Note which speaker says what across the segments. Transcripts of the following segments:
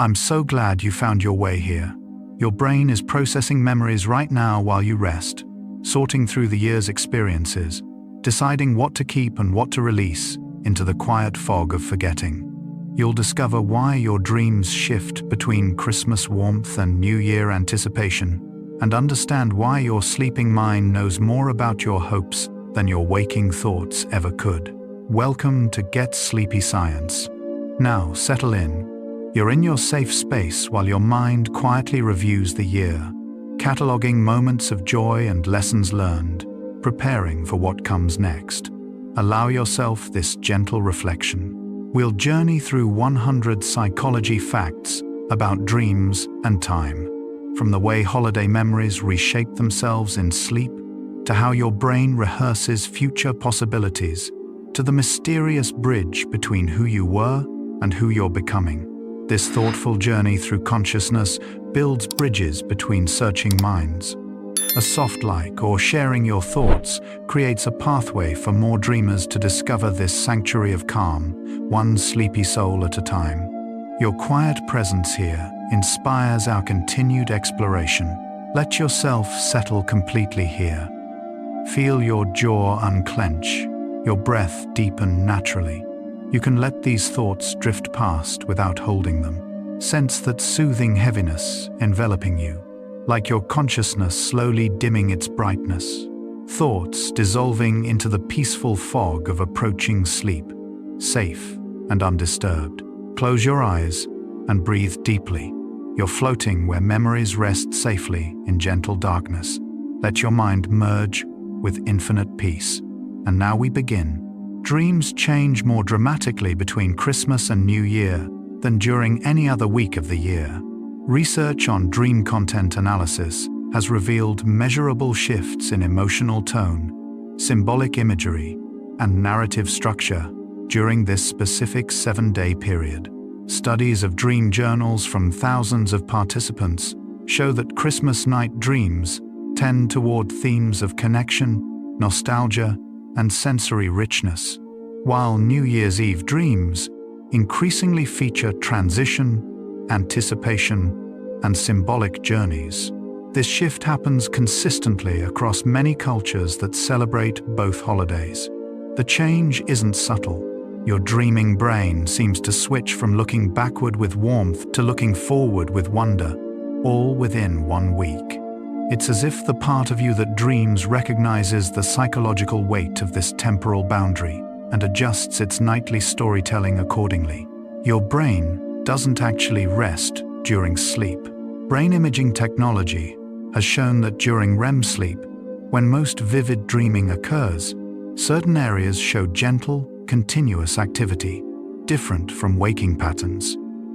Speaker 1: I'm so glad you found your way here. Your brain is processing memories right now while you rest, sorting through the year's experiences, deciding what to keep and what to release into the quiet fog of forgetting. You'll discover why your dreams shift between Christmas warmth and New Year anticipation, and understand why your sleeping mind knows more about your hopes than your waking thoughts ever could. Welcome to Get Sleepy Science. Now, settle in. You're in your safe space while your mind quietly reviews the year, cataloging moments of joy and lessons learned, preparing for what comes next. Allow yourself this gentle reflection. We'll journey through 100 psychology facts about dreams and time, from the way holiday memories reshape themselves in sleep, to how your brain rehearses future possibilities, to the mysterious bridge between who you were and who you're becoming. This thoughtful journey through consciousness builds bridges between searching minds. A soft like or sharing your thoughts creates a pathway for more dreamers to discover this sanctuary of calm, one sleepy soul at a time. Your quiet presence here inspires our continued exploration. Let yourself settle completely here. Feel your jaw unclench, your breath deepen naturally. You can let these thoughts drift past without holding them. Sense that soothing heaviness enveloping you, like your consciousness slowly dimming its brightness. Thoughts dissolving into the peaceful fog of approaching sleep, safe and undisturbed. Close your eyes and breathe deeply. You're floating where memories rest safely in gentle darkness. Let your mind merge with infinite peace. And now we begin. Dreams change more dramatically between Christmas and New Year than during any other week of the year. Research on dream content analysis has revealed measurable shifts in emotional tone, symbolic imagery, and narrative structure during this specific 7-day period. Studies of dream journals from thousands of participants show that Christmas night dreams tend toward themes of connection, nostalgia, and sensory richness, while New Year's Eve dreams increasingly feature transition, anticipation, and symbolic journeys. This shift happens consistently across many cultures that celebrate both holidays. The change isn't subtle. Your dreaming brain seems to switch from looking backward with warmth to looking forward with wonder, all within 1 week. It's as if the part of you that dreams recognizes the psychological weight of this temporal boundary and adjusts its nightly storytelling accordingly. Your brain doesn't actually rest during sleep. Brain imaging technology has shown that during REM sleep, when most vivid dreaming occurs, certain areas show gentle, continuous activity, different from waking patterns.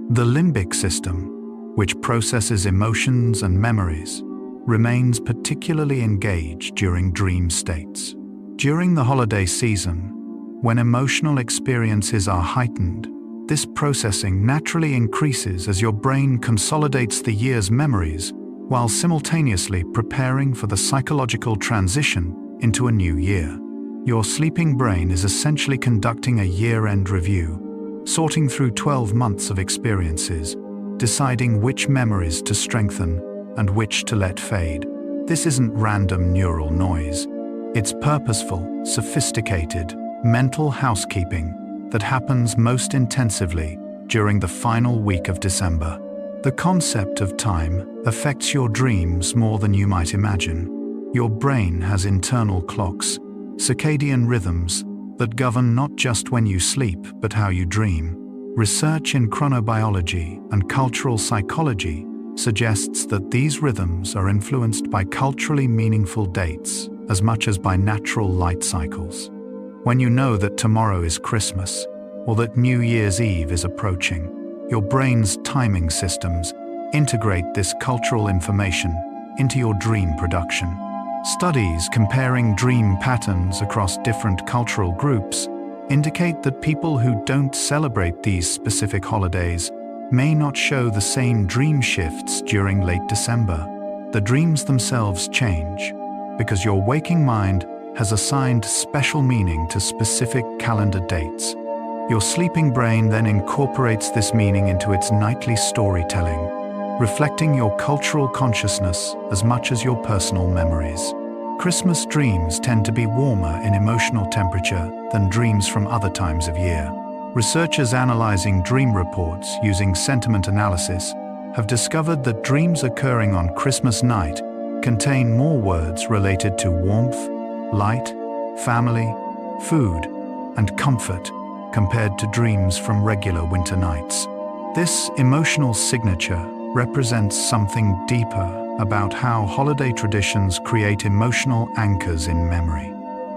Speaker 1: The limbic system, which processes emotions and memories, remains particularly engaged during dream states. During the holiday season, when emotional experiences are heightened, this processing naturally increases as your brain consolidates the year's memories while simultaneously preparing for the psychological transition into a new year. Your sleeping brain is essentially conducting a year-end review, sorting through 12 months of experiences, deciding which memories to strengthen and which to let fade. This isn't random neural noise. It's purposeful, sophisticated, mental housekeeping that happens most intensively during the final week of December. The concept of time affects your dreams more than you might imagine. Your brain has internal clocks, circadian rhythms that govern not just when you sleep, but how you dream. Research in chronobiology and cultural psychology suggests that these rhythms are influenced by culturally meaningful dates as much as by natural light cycles. When you know that tomorrow is Christmas or that New Year's Eve is approaching, your brain's timing systems integrate this cultural information into your dream production. Studies comparing dream patterns across different cultural groups indicate that people who don't celebrate these specific holidays may not show the same dream shifts during late December. The dreams themselves change because your waking mind has assigned special meaning to specific calendar dates. Your sleeping brain then incorporates this meaning into its nightly storytelling, reflecting your cultural consciousness as much as your personal memories. Christmas dreams tend to be warmer in emotional temperature than dreams from other times of year. Researchers analyzing dream reports using sentiment analysis have discovered that dreams occurring on Christmas night contain more words related to warmth, light, family, food, and comfort compared to dreams from regular winter nights. This emotional signature represents something deeper about how holiday traditions create emotional anchors in memory.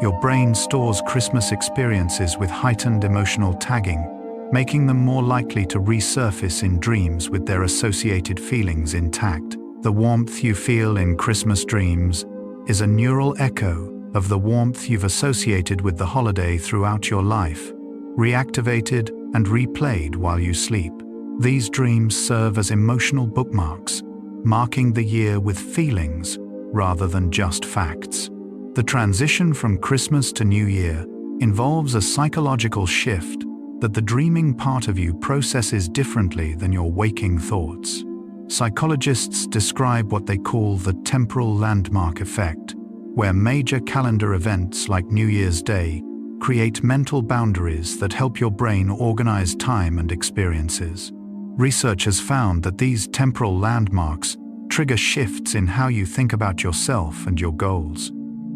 Speaker 1: Your brain stores Christmas experiences with heightened emotional tagging, making them more likely to resurface in dreams with their associated feelings intact. The warmth you feel in Christmas dreams is a neural echo of the warmth you've associated with the holiday throughout your life, reactivated and replayed while you sleep. These dreams serve as emotional bookmarks, marking the year with feelings rather than just facts. The transition from Christmas to New Year involves a psychological shift that the dreaming part of you processes differently than your waking thoughts. Psychologists describe what they call the temporal landmark effect, where major calendar events like New Year's Day create mental boundaries that help your brain organize time and experiences. Research has found that these temporal landmarks trigger shifts in how you think about yourself and your goals.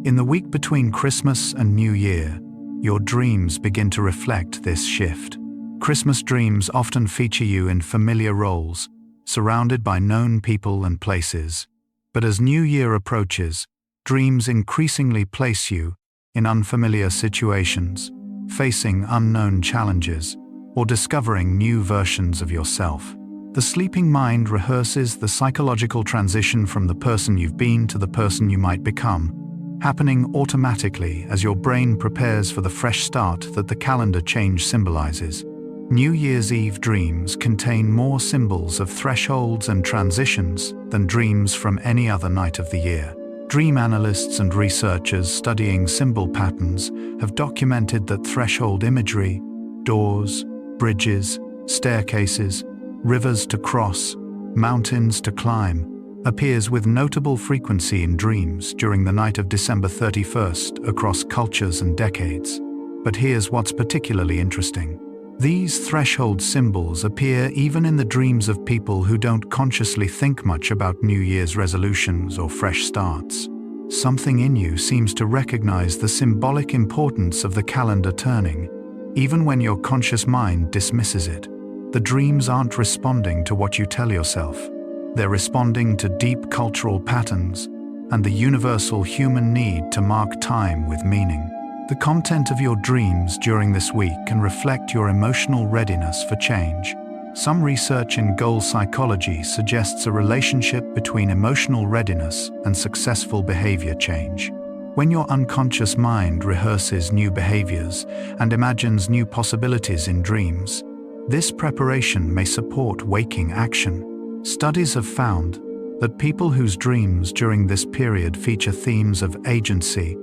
Speaker 1: In the week between Christmas and New Year, your dreams begin to reflect this shift. Christmas dreams often feature you in familiar roles, surrounded by known people and places. But as New Year approaches, dreams increasingly place you in unfamiliar situations, facing unknown challenges, or discovering new versions of yourself. The sleeping mind rehearses the psychological transition from the person you've been to the person you might become, happening automatically as your brain prepares for the fresh start that the calendar change symbolizes. New Year's Eve dreams contain more symbols of thresholds and transitions than dreams from any other night of the year. Dream analysts and researchers studying symbol patterns have documented that threshold imagery, doors, bridges, staircases, rivers to cross, mountains to climb, appears with notable frequency in dreams during the night of December 31st across cultures and decades. But here's what's particularly interesting. These threshold symbols appear even in the dreams of people who don't consciously think much about New Year's resolutions or fresh starts. Something in you seems to recognize the symbolic importance of the calendar turning, even when your conscious mind dismisses it. The dreams aren't responding to what you tell yourself. They're responding to deep cultural patterns and the universal human need to mark time with meaning. The content of your dreams during this week can reflect your emotional readiness for change. Some research in goal psychology suggests a relationship between emotional readiness and successful behavior change. When your unconscious mind rehearses new behaviors and imagines new possibilities in dreams, this preparation may support waking action. Studies have found that people whose dreams during this period feature themes of agency,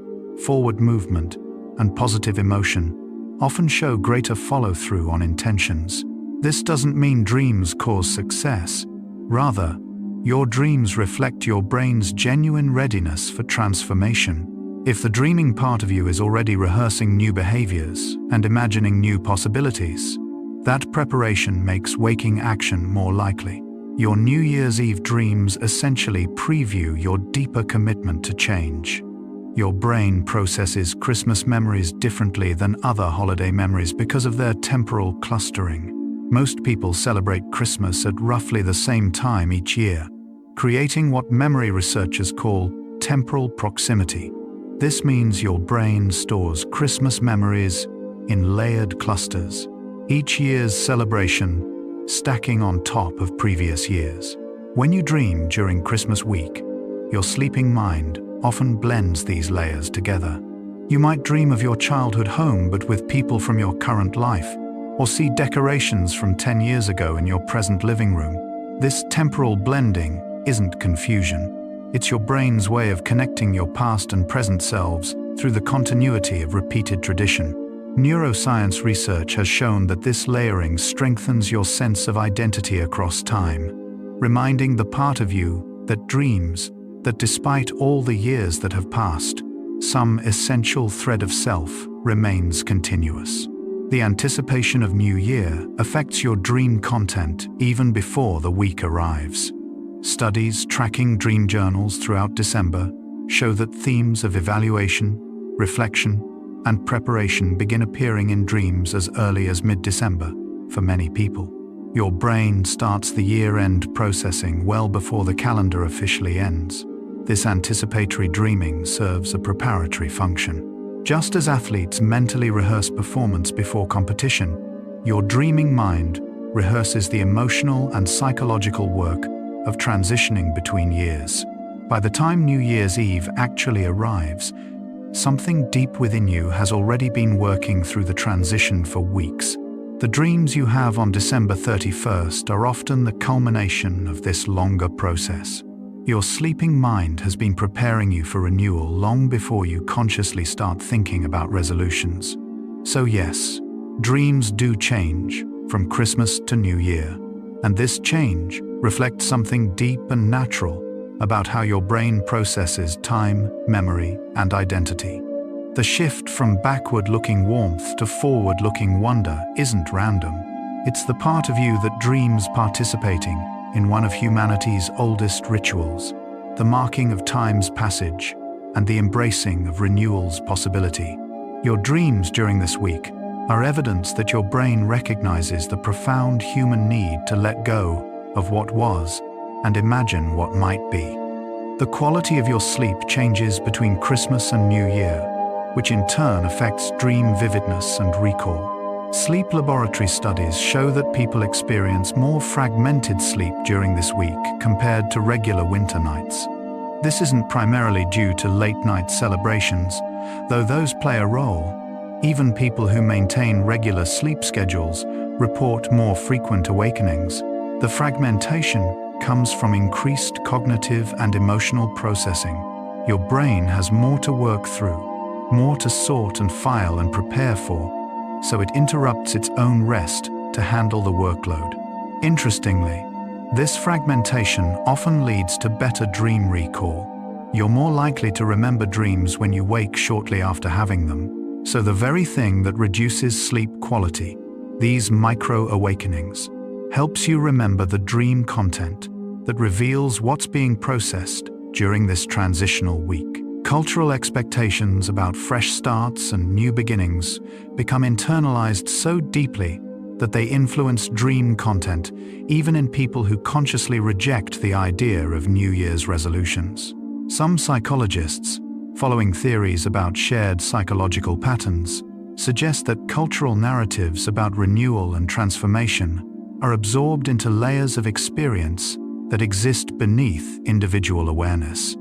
Speaker 1: forward movement, and positive emotion often show greater follow-through on intentions. This doesn't mean dreams cause success. Rather, your dreams reflect your brain's genuine readiness for transformation. If the dreaming part of you is already rehearsing new behaviors and imagining new possibilities, that preparation makes waking action more likely. Your New Year's Eve dreams essentially preview your deeper commitment to change. Your brain processes Christmas memories differently than other holiday memories because of their temporal clustering. Most people celebrate Christmas at roughly the same time each year, creating what memory researchers call temporal proximity. This means your brain stores Christmas memories in layered clusters, each year's celebration stacking on top of previous years. When you dream during Christmas week, your sleeping mind often blends these layers together. You might dream of your childhood home but with people from your current life, or see decorations from 10 years ago in your present living room. This temporal blending isn't confusion. It's your brain's way of connecting your past and present selves through the continuity of repeated tradition. Neuroscience research has shown that this layering strengthens your sense of identity across time, reminding the part of you that dreams that despite all the years that have passed, some essential thread of self remains continuous. The anticipation of New Year affects your dream content even before the week arrives. Studies tracking dream journals throughout December show that themes of evaluation, reflection, and preparation begin appearing in dreams as early as mid-December for many people. Your brain starts the year-end processing well before the calendar officially ends. This anticipatory dreaming serves a preparatory function. Just as athletes mentally rehearse performance before competition, your dreaming mind rehearses the emotional and psychological work of transitioning between years. By the time New Year's Eve actually arrives, something deep within you has already been working through the transition for weeks. The dreams you have on December 31st are often the culmination of this longer process. Your sleeping mind has been preparing you for renewal long before you consciously start thinking about resolutions. So yes, dreams do change from Christmas to New Year, and this change reflects something deep and natural about how your brain processes time, memory, and identity. The shift from backward-looking warmth to forward-looking wonder isn't random. It's the part of you that dreams participating in one of humanity's oldest rituals, the marking of time's passage and the embracing of renewal's possibility. Your dreams during this week are evidence that your brain recognizes the profound human need to let go of what was and imagine what might be. The quality of your sleep changes between Christmas and New Year, which in turn affects dream vividness and recall. Sleep laboratory studies show that people experience more fragmented sleep during this week compared to regular winter nights. This isn't primarily due to late-night celebrations, though those play a role. Even people who maintain regular sleep schedules report more frequent awakenings. The fragmentation comes from increased cognitive and emotional processing. Your brain has more to work through, more to sort and file and prepare for, so it interrupts its own rest to handle the workload. Interestingly, this fragmentation often leads to better dream recall. You're more likely to remember dreams when you wake shortly after having them. So the very thing that reduces sleep quality, these micro-awakenings, helps you remember the dream content that reveals what's being processed during this transitional week. Cultural expectations about fresh starts and new beginnings become internalized so deeply that they influence dream content even in people who consciously reject the idea of New Year's resolutions. Some psychologists, following theories about shared psychological patterns, suggest that cultural narratives about renewal and transformation are absorbed into layers of experience that exist beneath individual awareness.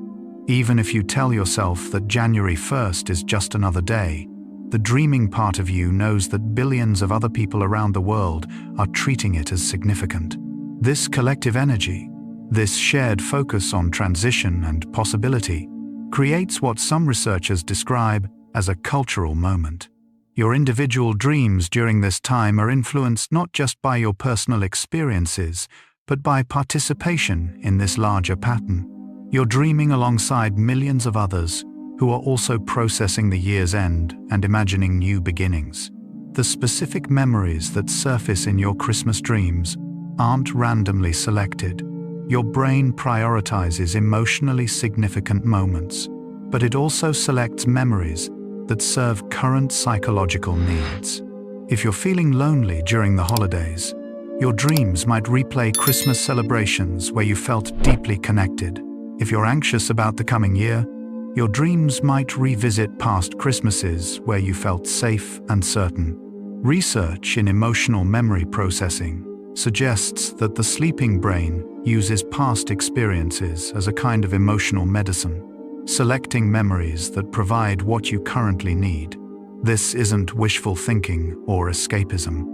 Speaker 1: Even if you tell yourself that January 1st is just another day, the dreaming part of you knows that billions of other people around the world are treating it as significant. This collective energy, this shared focus on transition and possibility, creates what some researchers describe as a cultural moment. Your individual dreams during this time are influenced not just by your personal experiences, but by participation in this larger pattern. You're dreaming alongside millions of others who are also processing the year's end and imagining new beginnings. The specific memories that surface in your Christmas dreams aren't randomly selected. Your brain prioritizes emotionally significant moments, but it also selects memories that serve current psychological needs. If you're feeling lonely during the holidays, your dreams might replay Christmas celebrations where you felt deeply connected. If you're anxious about the coming year, your dreams might revisit past Christmases where you felt safe and certain. Research in emotional memory processing suggests that the sleeping brain uses past experiences as a kind of emotional medicine, selecting memories that provide what you currently need. This isn't wishful thinking or escapism.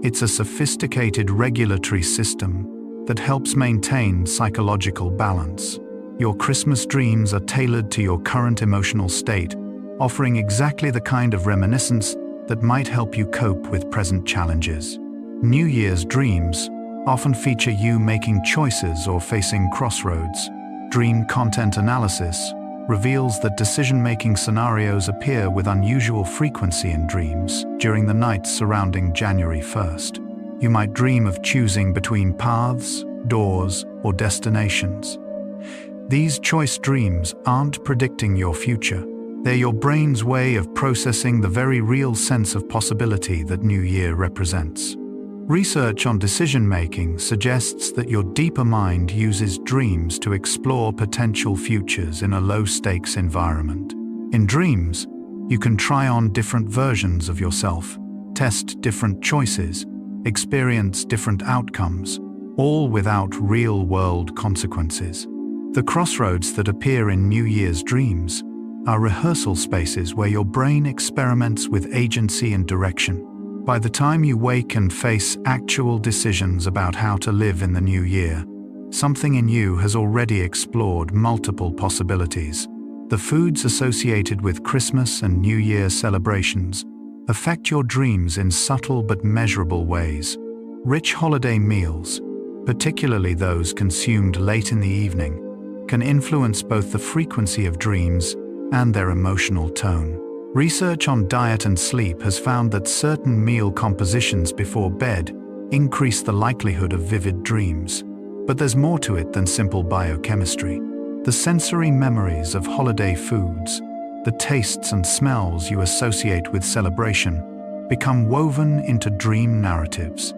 Speaker 1: It's a sophisticated regulatory system that helps maintain psychological balance. Your Christmas dreams are tailored to your current emotional state, offering exactly the kind of reminiscence that might help you cope with present challenges. New Year's dreams often feature you making choices or facing crossroads. Dream content analysis reveals that decision-making scenarios appear with unusual frequency in dreams during the nights surrounding January 1st. You might dream of choosing between paths, doors, or destinations. These choice dreams aren't predicting your future. They're your brain's way of processing the very real sense of possibility that New Year represents. Research on decision-making suggests that your deeper mind uses dreams to explore potential futures in a low-stakes environment. In dreams, you can try on different versions of yourself, test different choices, experience different outcomes, all without real-world consequences. The crossroads that appear in New Year's dreams are rehearsal spaces where your brain experiments with agency and direction. By the time you wake and face actual decisions about how to live in the new year, something in you has already explored multiple possibilities. The foods associated with Christmas and New Year celebrations affect your dreams in subtle but measurable ways. Rich holiday meals, particularly those consumed late in the evening, can influence both the frequency of dreams and their emotional tone. Research on diet and sleep has found that certain meal compositions before bed increase the likelihood of vivid dreams. But there's more to it than simple biochemistry. The sensory memories of holiday foods, the tastes and smells you associate with celebration, become woven into dream narratives.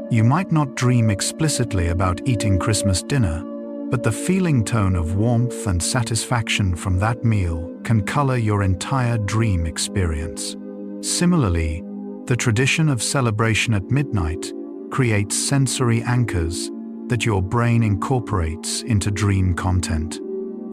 Speaker 1: You might not dream explicitly about eating Christmas dinner, but the feeling tone of warmth and satisfaction from that meal can color your entire dream experience. Similarly, the tradition of celebration at midnight creates sensory anchors that your brain incorporates into dream content.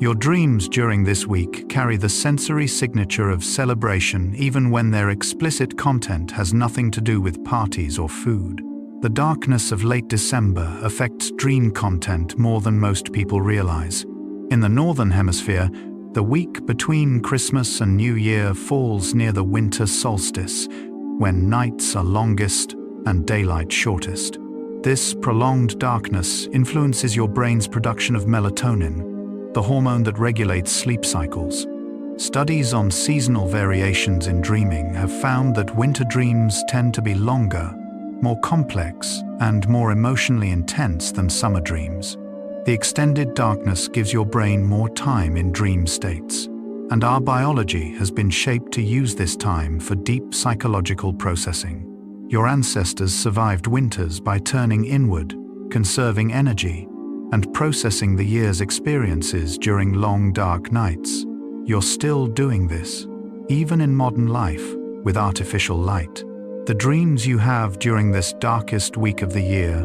Speaker 1: Your dreams during this week carry the sensory signature of celebration even when their explicit content has nothing to do with parties or food. The darkness of late December affects dream content more than most people realize. In the Northern Hemisphere, the week between Christmas and New Year falls near the winter solstice, when nights are longest and daylight shortest. This prolonged darkness influences your brain's production of melatonin, the hormone that regulates sleep cycles. Studies on seasonal variations in dreaming have found that winter dreams tend to be longer, more complex, and more emotionally intense than summer dreams. The extended darkness gives your brain more time in dream states, and our biology has been shaped to use this time for deep psychological processing. Your ancestors survived winters by turning inward, conserving energy, and processing the year's experiences during long, dark nights. You're still doing this, even in modern life, with artificial light. The dreams you have during this darkest week of the year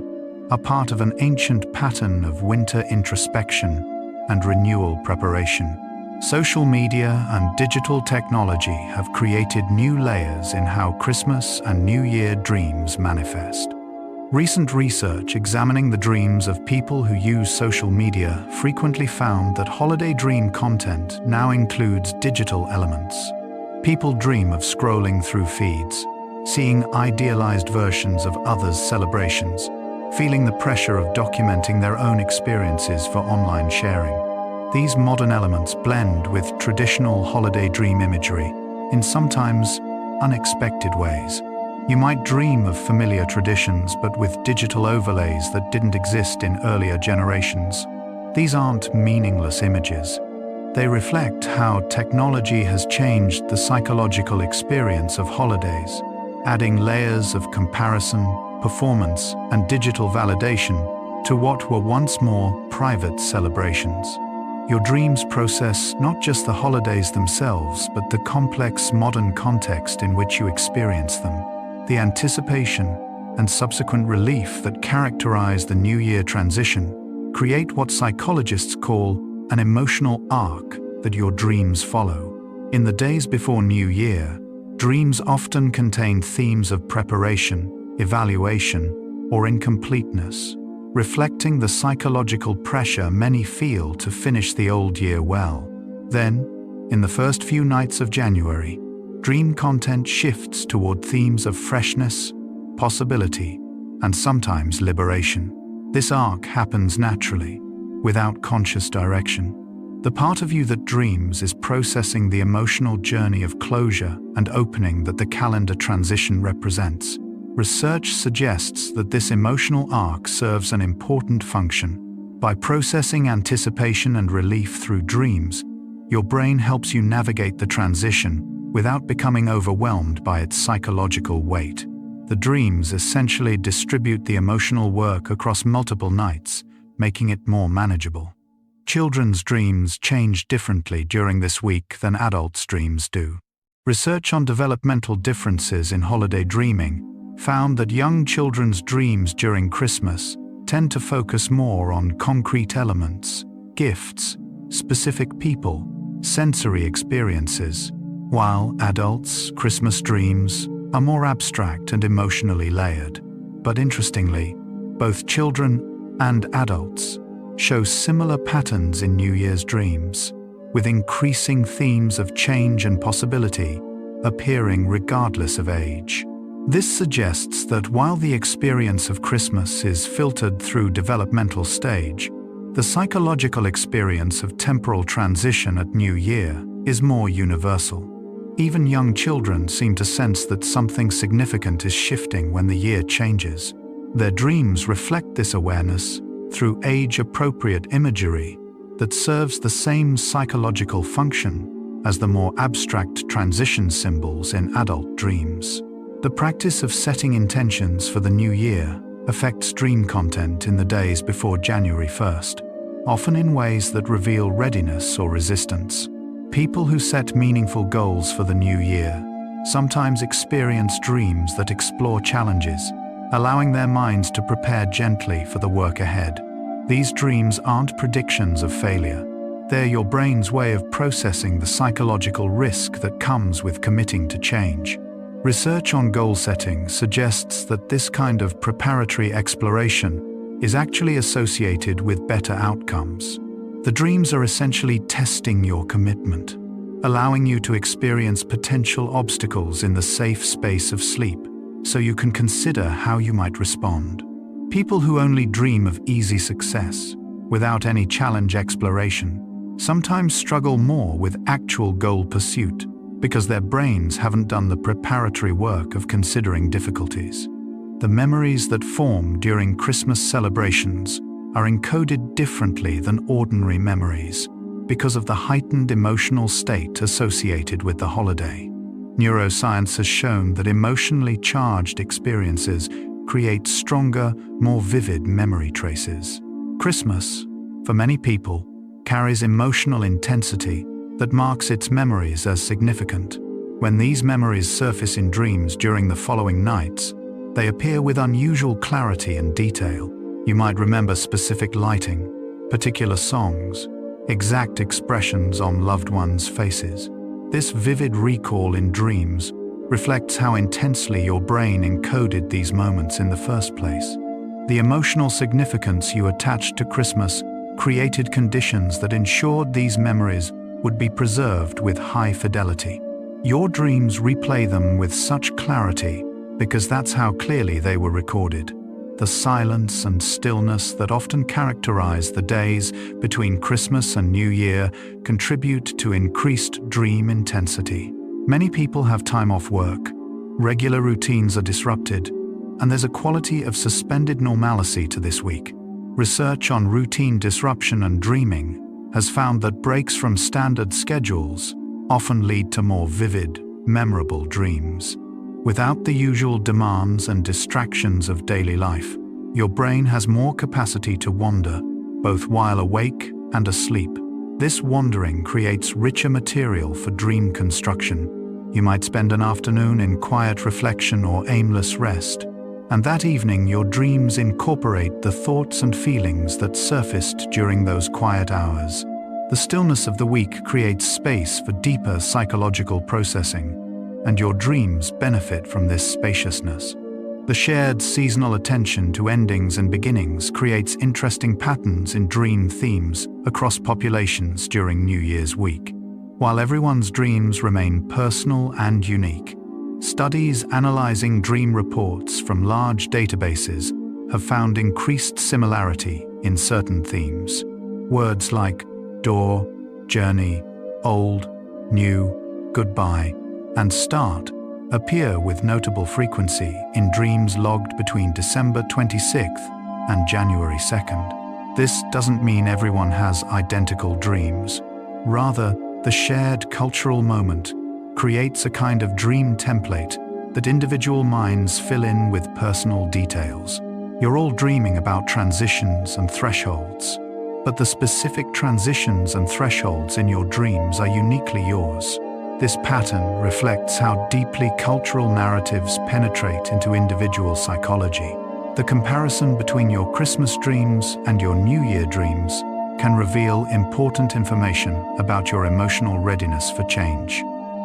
Speaker 1: are part of an ancient pattern of winter introspection and renewal preparation. Social media and digital technology have created new layers in how Christmas and New Year dreams manifest. Recent research examining the dreams of people who use social media frequently found that holiday dream content now includes digital elements. People dream of scrolling through feeds, seeing idealized versions of others' celebrations, feeling the pressure of documenting their own experiences for online sharing. These modern elements blend with traditional holiday dream imagery in sometimes unexpected ways. You might dream of familiar traditions but with digital overlays that didn't exist in earlier generations. These aren't meaningless images. They reflect how technology has changed the psychological experience of holidays, adding layers of comparison, performance, and digital validation to what were once more private celebrations. Your dreams process not just the holidays themselves, but the complex modern context in which you experience them. The anticipation and subsequent relief that characterize the New Year transition create what psychologists call an emotional arc that your dreams follow. In the days before New Year, dreams often contain themes of preparation, evaluation, or incompleteness, reflecting the psychological pressure many feel to finish the old year well. Then, in the first few nights of January, dream content shifts toward themes of freshness, possibility, and sometimes liberation. This arc happens naturally, without conscious direction. The part of you that dreams is processing the emotional journey of closure and opening that the calendar transition represents. Research suggests that this emotional arc serves an important function. By processing anticipation and relief through dreams, your brain helps you navigate the transition without becoming overwhelmed by its psychological weight. The dreams essentially distribute the emotional work across multiple nights, making it more manageable. Children's dreams change differently during this week than adults' dreams do. Research on developmental differences in holiday dreaming found that young children's dreams during Christmas tend to focus more on concrete elements, gifts, specific people, sensory experiences, while adults' Christmas dreams are more abstract and emotionally layered. But interestingly, both children and adults show similar patterns in New Year's dreams, with increasing themes of change and possibility appearing regardless of age. This suggests that while the experience of Christmas is filtered through developmental stage, the psychological experience of temporal transition at New Year is more universal. Even young children seem to sense that something significant is shifting when the year changes. Their dreams reflect this awareness through age-appropriate imagery that serves the same psychological function as the more abstract transition symbols in adult dreams. The practice of setting intentions for the new year affects dream content in the days before January 1st, often in ways that reveal readiness or resistance. People who set meaningful goals for the new year sometimes experience dreams that explore challenges, allowing their minds to prepare gently for the work ahead. These dreams aren't predictions of failure. They're your brain's way of processing the psychological risk that comes with committing to change. Research on goal setting suggests that this kind of preparatory exploration is actually associated with better outcomes. The dreams are essentially testing your commitment, allowing you to experience potential obstacles in the safe space of sleep, so you can consider how you might respond. People who only dream of easy success, without any challenge exploration, sometimes struggle more with actual goal pursuit because their brains haven't done the preparatory work of considering difficulties. The memories that form during Christmas celebrations are encoded differently than ordinary memories because of the heightened emotional state associated with the holiday. Neuroscience has shown that emotionally charged experiences create stronger, more vivid memory traces. Christmas, for many people, carries emotional intensity that marks its memories as significant. When these memories surface in dreams during the following nights, they appear with unusual clarity and detail. You might remember specific lighting, particular songs, exact expressions on loved ones' faces. This vivid recall in dreams reflects how intensely your brain encoded these moments in the first place. The emotional significance you attached to Christmas created conditions that ensured these memories would be preserved with high fidelity. Your dreams replay them with such clarity because that's how clearly they were recorded. The silence and stillness that often characterize the days between Christmas and New Year contribute to increased dream intensity. Many people have time off work, regular routines are disrupted, and there's a quality of suspended normalcy to this week. Research on routine disruption and dreaming has found that breaks from standard schedules often lead to more vivid, memorable dreams. Without the usual demands and distractions of daily life, your brain has more capacity to wander, both while awake and asleep. This wandering creates richer material for dream construction. You might spend an afternoon in quiet reflection or aimless rest, and that evening your dreams incorporate the thoughts and feelings that surfaced during those quiet hours. The stillness of the week creates space for deeper psychological processing, and your dreams benefit from this spaciousness. The shared seasonal attention to endings and beginnings creates interesting patterns in dream themes across populations during New Year's week. While everyone's dreams remain personal and unique, studies analyzing dream reports from large databases have found increased similarity in certain themes. Words like door, journey, old, new, goodbye, and start appear with notable frequency in dreams logged between December 26th and January 2nd. This doesn't mean everyone has identical dreams. Rather, the shared cultural moment creates a kind of dream template that individual minds fill in with personal details. You're all dreaming about transitions and thresholds, but the specific transitions and thresholds in your dreams are uniquely yours. This pattern reflects how deeply cultural narratives penetrate into individual psychology. The comparison between your Christmas dreams and your New Year dreams can reveal important information about your emotional readiness for change.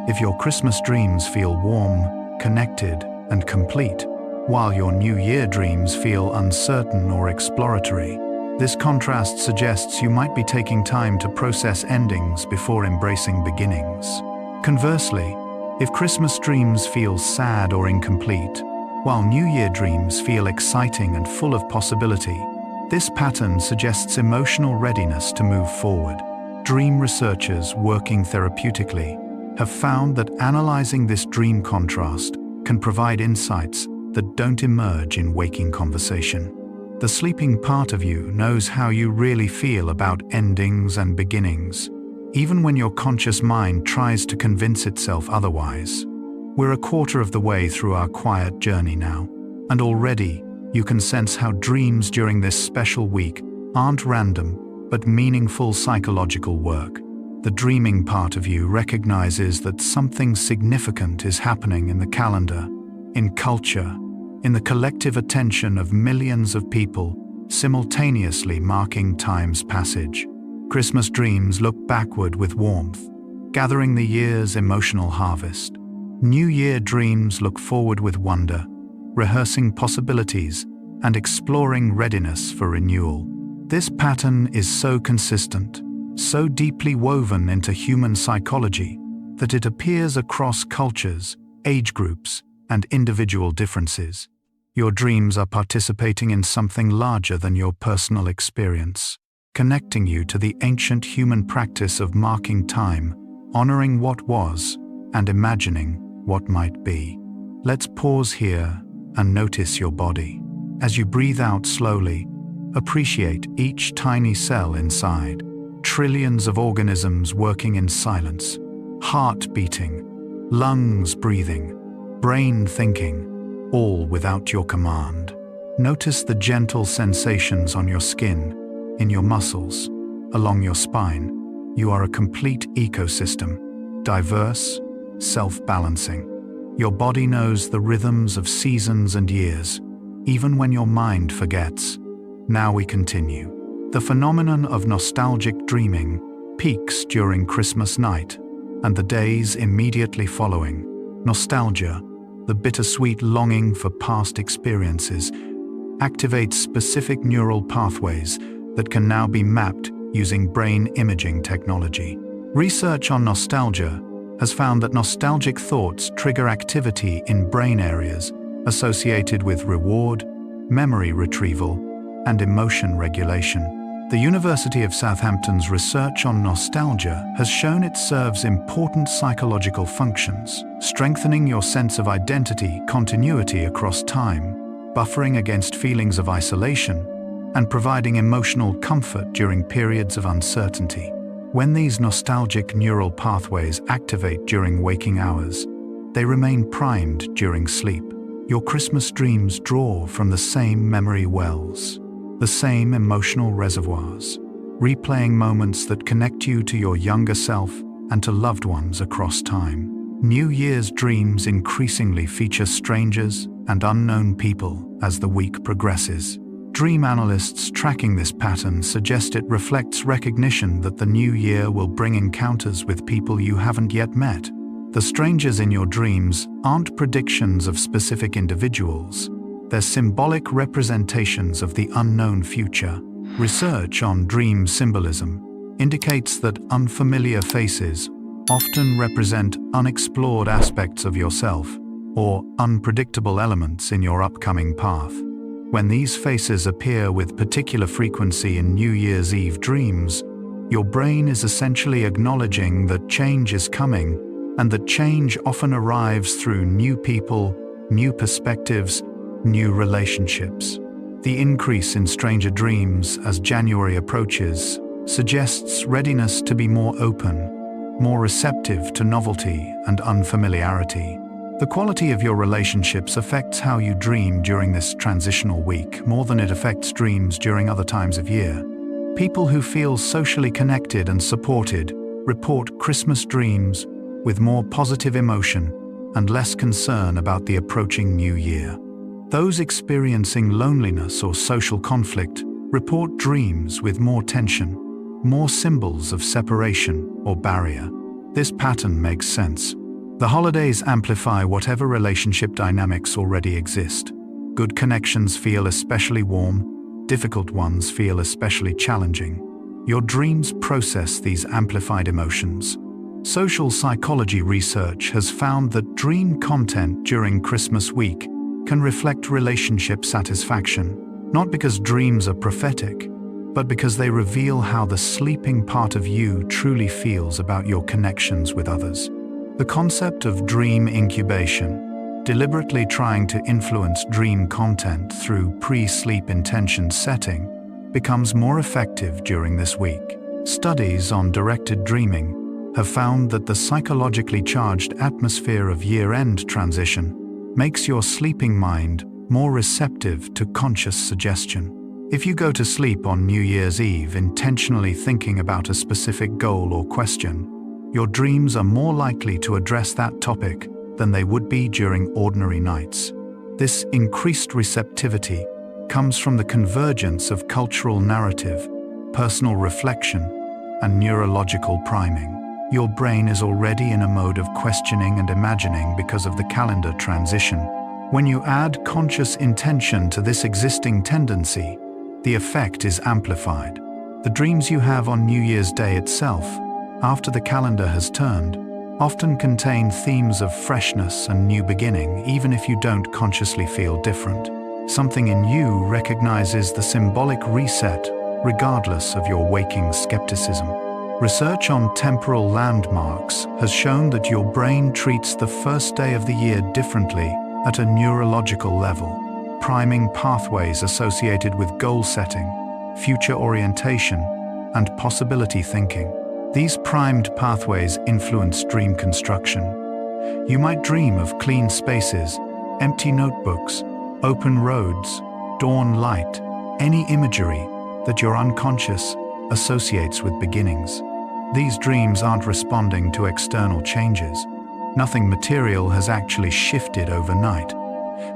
Speaker 1: If your Christmas dreams feel warm, connected, and complete, while your New Year dreams feel uncertain or exploratory, this contrast suggests you might be taking time to process endings before embracing beginnings. Conversely, if Christmas dreams feel sad or incomplete, while New Year dreams feel exciting and full of possibility, this pattern suggests emotional readiness to move forward. Dream researchers working therapeutically have found that analyzing this dream contrast can provide insights that don't emerge in waking conversation. The sleeping part of you knows how you really feel about endings and beginnings, even when your conscious mind tries to convince itself otherwise. We're a quarter of the way through our quiet journey now, and already you can sense how dreams during this special week aren't random, but meaningful psychological work. The dreaming part of you recognizes that something significant is happening in the calendar, in culture, in the collective attention of millions of people, simultaneously marking time's passage. Christmas dreams look backward with warmth, gathering the year's emotional harvest. New Year dreams look forward with wonder, rehearsing possibilities and exploring readiness for renewal. This pattern is so consistent, so deeply woven into human psychology, that it appears across cultures, age groups, and individual differences. Your dreams are participating in something larger than your personal experience, connecting you to the ancient human practice of marking time, honoring what was, and imagining what might be. Let's pause here and notice your body. As you breathe out slowly, appreciate each tiny cell inside. Trillions of organisms working in silence. Heart beating, lungs breathing, brain thinking, all without your command. Notice the gentle sensations on your skin, in your muscles, along your spine. You are a complete ecosystem, diverse, self-balancing. Your body knows the rhythms of seasons and years, even when your mind forgets. Now we continue. The phenomenon of nostalgic dreaming peaks during Christmas night and the days immediately following. Nostalgia, the bittersweet longing for past experiences, activates specific neural pathways that can now be mapped using brain imaging technology. Research on nostalgia has found that nostalgic thoughts trigger activity in brain areas associated with reward, memory retrieval, and emotion regulation. The University of Southampton's research on nostalgia has shown it serves important psychological functions, strengthening your sense of identity, continuity across time, buffering against feelings of isolation, and providing emotional comfort during periods of uncertainty. When these nostalgic neural pathways activate during waking hours, they remain primed during sleep. Your Christmas dreams draw from the same memory wells, the same emotional reservoirs, replaying moments that connect you to your younger self and to loved ones across time. New Year's dreams increasingly feature strangers and unknown people as the week progresses. Dream analysts tracking this pattern suggest it reflects recognition that the new year will bring encounters with people you haven't yet met. The strangers in your dreams aren't predictions of specific individuals. They're symbolic representations of the unknown future. Research on dream symbolism indicates that unfamiliar faces often represent unexplored aspects of yourself or unpredictable elements in your upcoming path. When these faces appear with particular frequency in New Year's Eve dreams, your brain is essentially acknowledging that change is coming, and that change often arrives through new people, new perspectives, new relationships. The increase in stranger dreams as January approaches suggests readiness to be more open, more receptive to novelty and unfamiliarity. The quality of your relationships affects how you dream during this transitional week more than it affects dreams during other times of year. People who feel socially connected and supported report Christmas dreams with more positive emotion and less concern about the approaching new year. Those experiencing loneliness or social conflict report dreams with more tension, more symbols of separation or barrier. This pattern makes sense. The holidays amplify whatever relationship dynamics already exist. Good connections feel especially warm, difficult ones feel especially challenging. Your dreams process these amplified emotions. Social psychology research has found that dream content during Christmas week can reflect relationship satisfaction, not because dreams are prophetic, but because they reveal how the sleeping part of you truly feels about your connections with others. The concept of dream incubation, deliberately trying to influence dream content through pre-sleep intention setting, becomes more effective during this week. Studies on directed dreaming have found that the psychologically charged atmosphere of year-end transition makes your sleeping mind more receptive to conscious suggestion. If you go to sleep on New Year's Eve intentionally thinking about a specific goal or question, your dreams are more likely to address that topic than they would be during ordinary nights. This increased receptivity comes from the convergence of cultural narrative, personal reflection, and neurological priming. Your brain is already in a mode of questioning and imagining because of the calendar transition. When you add conscious intention to this existing tendency, the effect is amplified. The dreams you have on New Year's Day itself, after the calendar has turned, often contain themes of freshness and new beginning, even if you don't consciously feel different. Something in you recognizes the symbolic reset, regardless of your waking skepticism. Research on temporal landmarks has shown that your brain treats the first day of the year differently at a neurological level, priming pathways associated with goal setting, future orientation, and possibility thinking. These primed pathways influence dream construction. You might dream of clean spaces, empty notebooks, open roads, dawn light, any imagery that your unconscious associates with beginnings. These dreams aren't responding to external changes. Nothing material has actually shifted overnight.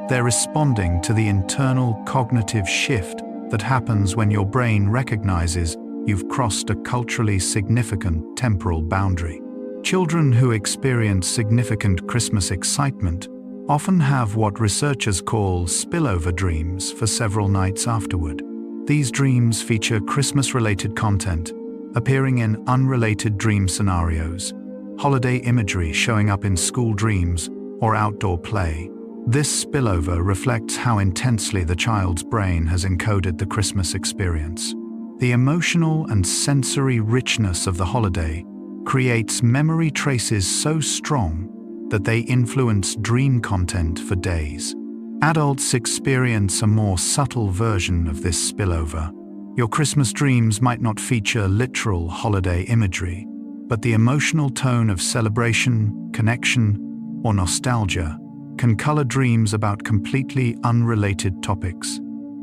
Speaker 1: They're responding to the internal cognitive shift that happens when your brain recognizes you've crossed a culturally significant temporal boundary. Children who experience significant Christmas excitement often have what researchers call spillover dreams for several nights afterward. These dreams feature Christmas-related content, appearing in unrelated dream scenarios, holiday imagery showing up in school dreams or outdoor play. This spillover reflects how intensely the child's brain has encoded the Christmas experience. The emotional and sensory richness of the holiday creates memory traces so strong that they influence dream content for days. Adults experience a more subtle version of this spillover. Your Christmas dreams might not feature literal holiday imagery, but the emotional tone of celebration, connection, or nostalgia can color dreams about completely unrelated topics.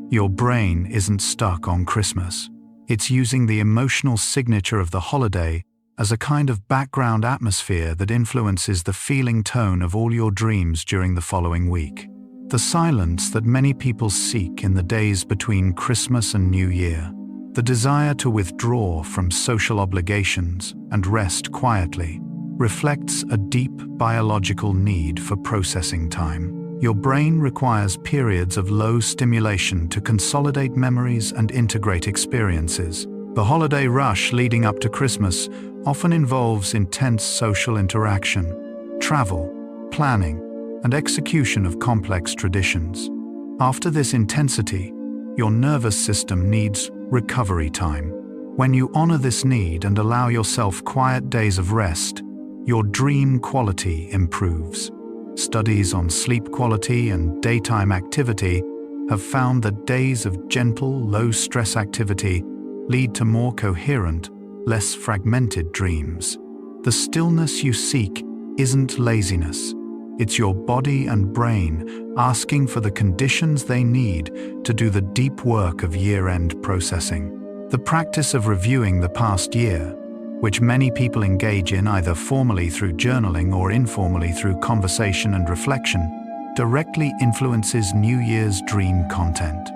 Speaker 1: Your brain isn't stuck on Christmas. It's using the emotional signature of the holiday as a kind of background atmosphere that influences the feeling tone of all your dreams during the following week. The silence that many people seek in the days between Christmas and New Year, the desire to withdraw from social obligations and rest quietly, reflects a deep biological need for processing time. Your brain requires periods of low stimulation to consolidate memories and integrate experiences. The holiday rush leading up to Christmas often involves intense social interaction, travel, planning, and execution of complex traditions. After this intensity, your nervous system needs recovery time. When you honor this need and allow yourself quiet days of rest, your dream quality improves. Studies on sleep quality and daytime activity have found that days of gentle, low-stress activity lead to more coherent, less fragmented dreams. The stillness you seek isn't laziness. It's your body and brain asking for the conditions they need to do the deep work of year-end processing. The practice of reviewing the past year, which many people engage in either formally through journaling or informally through conversation and reflection, directly influences New Year's dream content.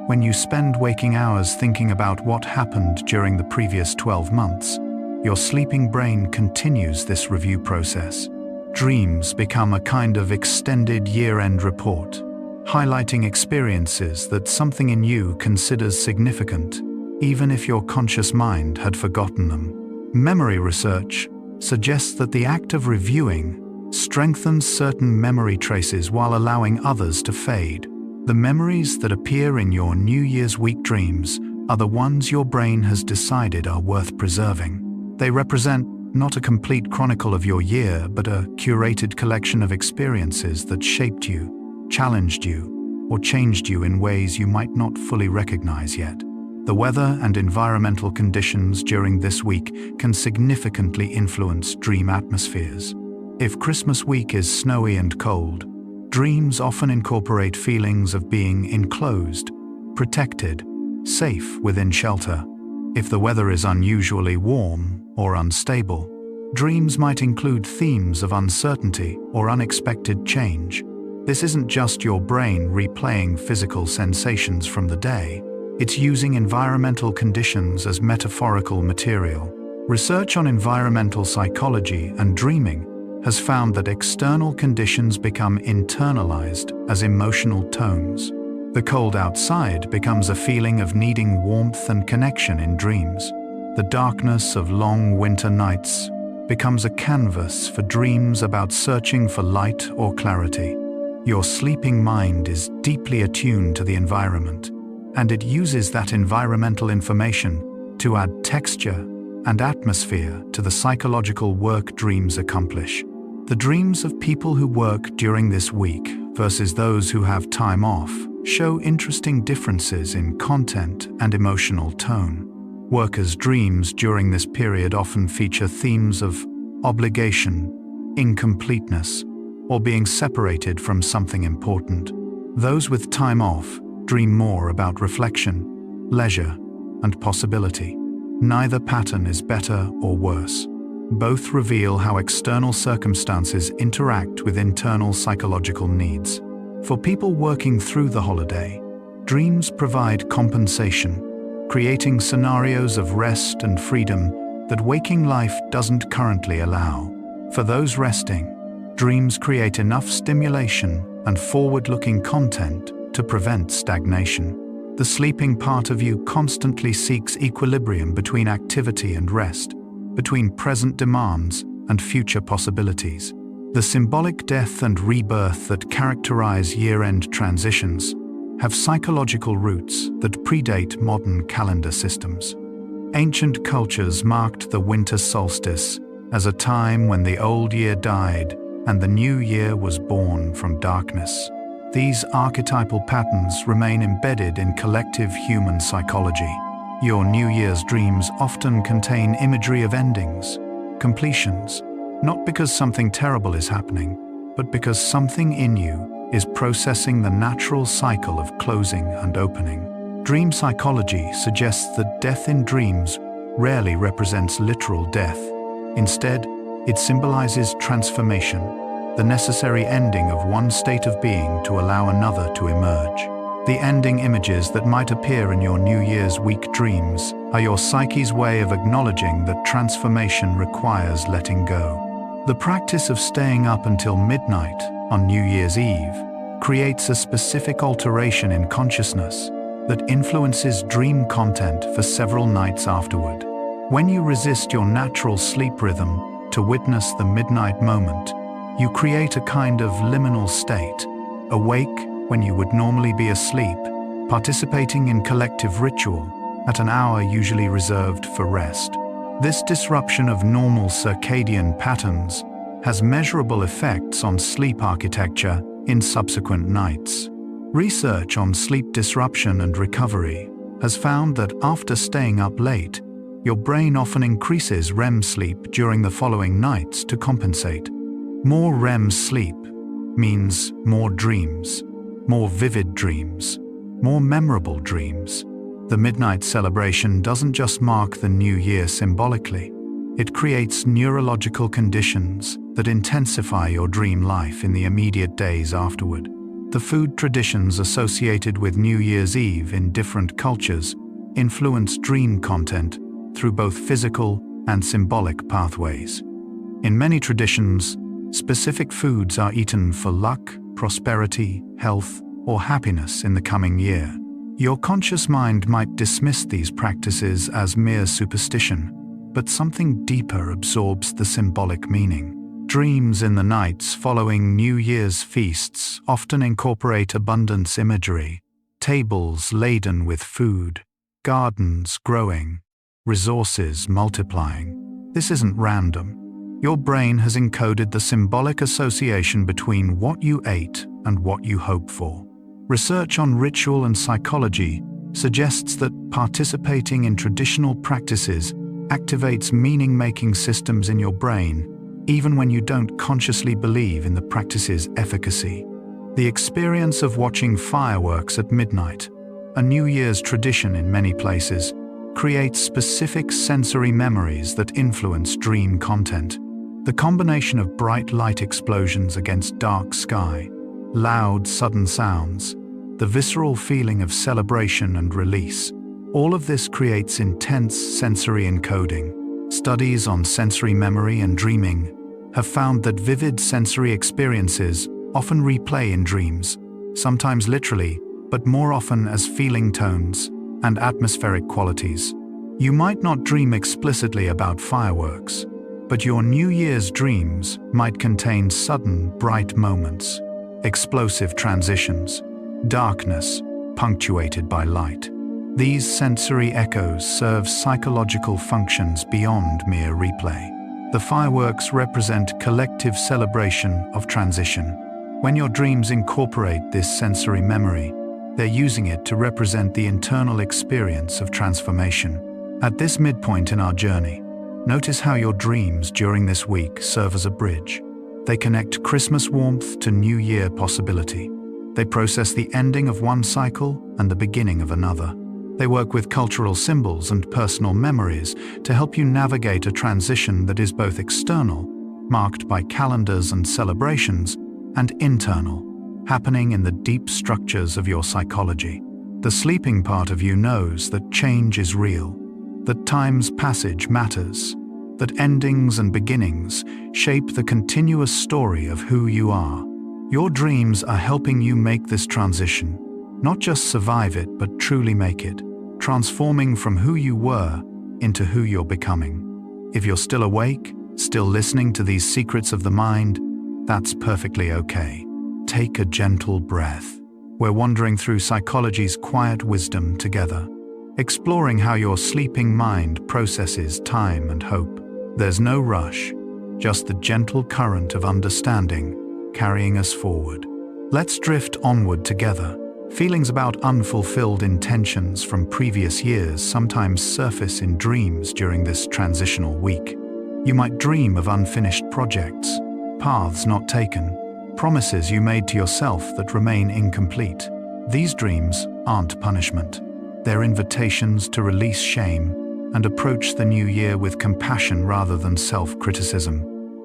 Speaker 1: When you spend waking hours thinking about what happened during the previous 12 months, your sleeping brain continues this review process. Dreams become a kind of extended year-end report, highlighting experiences that something in you considers significant, even if your conscious mind had forgotten them. Memory research suggests that the act of reviewing strengthens certain memory traces while allowing others to fade. The memories that appear in your New Year's week dreams are the ones your brain has decided are worth preserving. They represent not a complete chronicle of your year, but a curated collection of experiences that shaped you, challenged you, or changed you in ways you might not fully recognize yet. The weather and environmental conditions during this week can significantly influence dream atmospheres. If Christmas week is snowy and cold, dreams often incorporate feelings of being enclosed, protected, safe within shelter. If the weather is unusually warm or unstable, dreams might include themes of uncertainty or unexpected change. This isn't just your brain replaying physical sensations from the day. It's using environmental conditions as metaphorical material. Research on environmental psychology and dreaming has found that external conditions become internalized as emotional tones. The cold outside becomes a feeling of needing warmth and connection in dreams. The darkness of long winter nights becomes a canvas for dreams about searching for light or clarity. Your sleeping mind is deeply attuned to the environment, and it uses that environmental information to add texture and atmosphere to the psychological work dreams accomplish. The dreams of people who work during this week versus those who have time off show interesting differences in content and emotional tone. Workers' dreams during this period often feature themes of obligation, incompleteness, or being separated from something important. Those with time off dream more about reflection, leisure, and possibility. Neither pattern is better or worse. Both reveal how external circumstances interact with internal psychological needs. For people working through the holiday, dreams provide compensation, creating scenarios of rest and freedom that waking life doesn't currently allow. For those resting, dreams create enough stimulation and forward-looking content to prevent stagnation. The sleeping part of you constantly seeks equilibrium between activity and rest, between present demands and future possibilities. The symbolic death and rebirth that characterize year-end transitions have psychological roots that predate modern calendar systems. Ancient cultures marked the winter solstice as a time when the old year died and the new year was born from darkness. These archetypal patterns remain embedded in collective human psychology. Your New Year's dreams often contain imagery of endings, completions, not because something terrible is happening, but because something in you is processing the natural cycle of closing and opening. Dream psychology suggests that death in dreams rarely represents literal death. Instead, it symbolizes transformation, the necessary ending of one state of being to allow another to emerge. The ending images that might appear in your New Year's week dreams are your psyche's way of acknowledging that transformation requires letting go. The practice of staying up until midnight on New Year's Eve creates a specific alteration in consciousness that influences dream content for several nights afterward. When you resist your natural sleep rhythm to witness the midnight moment, you create a kind of liminal state, awake when you would normally be asleep, participating in collective ritual at an hour usually reserved for rest. This disruption of normal circadian patterns has measurable effects on sleep architecture in subsequent nights. Research on sleep disruption and recovery has found that after staying up late, your brain often increases REM sleep during the following nights to compensate. More REM sleep means more dreams, more vivid dreams, more memorable dreams. The midnight celebration doesn't just mark the new year symbolically. It creates neurological conditions that intensify your dream life in the immediate days afterward. The food traditions associated with New Year's Eve in different cultures influence dream content through both physical and symbolic pathways. In many traditions, specific foods are eaten for luck, prosperity, health, or happiness in the coming year. Your conscious mind might dismiss these practices as mere superstition, but something deeper absorbs the symbolic meaning. Dreams in the nights following New Year's feasts often incorporate abundance imagery, tables laden with food, gardens growing, resources multiplying. This isn't random. Your brain has encoded the symbolic association between what you ate and what you hope for. Research on ritual and psychology suggests that participating in traditional practices activates meaning-making systems in your brain, even when you don't consciously believe in the practice's efficacy. The experience of watching fireworks at midnight, a New Year's tradition in many places, creates specific sensory memories that influence dream content. The combination of bright light explosions against dark sky, loud, sudden sounds, the visceral feeling of celebration and release, all of this creates intense sensory encoding. Studies on sensory memory and dreaming have found that vivid sensory experiences often replay in dreams, sometimes literally, but more often as feeling tones and atmospheric qualities. You might not dream explicitly about fireworks, but your New Year's dreams might contain sudden, bright moments, explosive transitions, darkness punctuated by light. These sensory echoes serve psychological functions beyond mere replay. The fireworks represent collective celebration of transition. When your dreams incorporate this sensory memory, they're using it to represent the internal experience of transformation. At this midpoint in our journey, notice how your dreams during this week serve as a bridge. They connect Christmas warmth to New Year possibility. They process the ending of one cycle and the beginning of another. They work with cultural symbols and personal memories to help you navigate a transition that is both external, marked by calendars and celebrations, and internal, happening in the deep structures of your psychology. The sleeping part of you knows that change is real, that time's passage matters, that endings and beginnings shape the continuous story of who you are. Your dreams are helping you make this transition. Not just survive it, but truly make it, transforming from who you were into who you're becoming. If you're still awake, still listening to these secrets of the mind, that's perfectly okay. Take a gentle breath. We're wandering through psychology's quiet wisdom together, exploring how your sleeping mind processes time and hope. There's no rush, just the gentle current of understanding carrying us forward. Let's drift onward together. Feelings about unfulfilled intentions from previous years sometimes surface in dreams during this transitional week. You might dream of unfinished projects, paths not taken, promises you made to yourself that remain incomplete. These dreams aren't punishment. They're invitations to release shame and approach the new year with compassion rather than self-criticism.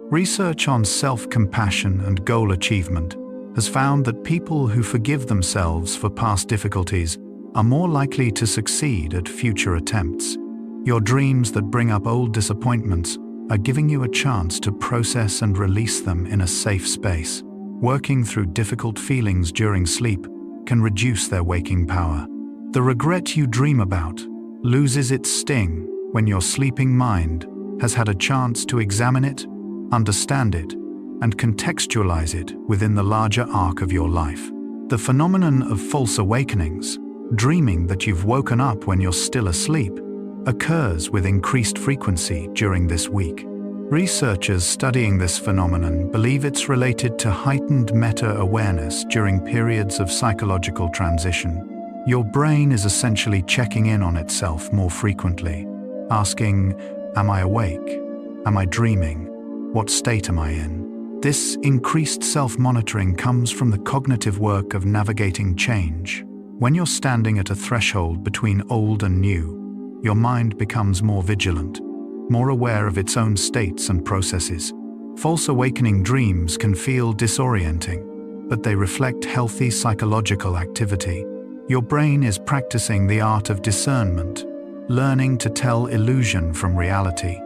Speaker 1: Research on self-compassion and goal achievement has found that people who forgive themselves for past difficulties are more likely to succeed at future attempts. Your dreams that bring up old disappointments are giving you a chance to process and release them in a safe space. Working through difficult feelings during sleep can reduce their waking power. The regret you dream about loses its sting when your sleeping mind has had a chance to examine it, understand it, and contextualize it within the larger arc of your life. The phenomenon of false awakenings, dreaming that you've woken up when you're still asleep, occurs with increased frequency during this week. Researchers studying this phenomenon believe it's related to heightened meta-awareness during periods of psychological transition. Your brain is essentially checking in on itself more frequently, asking, "Am I awake? Am I dreaming? What state am I in?" This increased self-monitoring comes from the cognitive work of navigating change. When you're standing at a threshold between old and new, your mind becomes more vigilant, more aware of its own states and processes. False awakening dreams can feel disorienting, but they reflect healthy psychological activity. Your brain is practicing the art of discernment, learning to tell illusion from reality.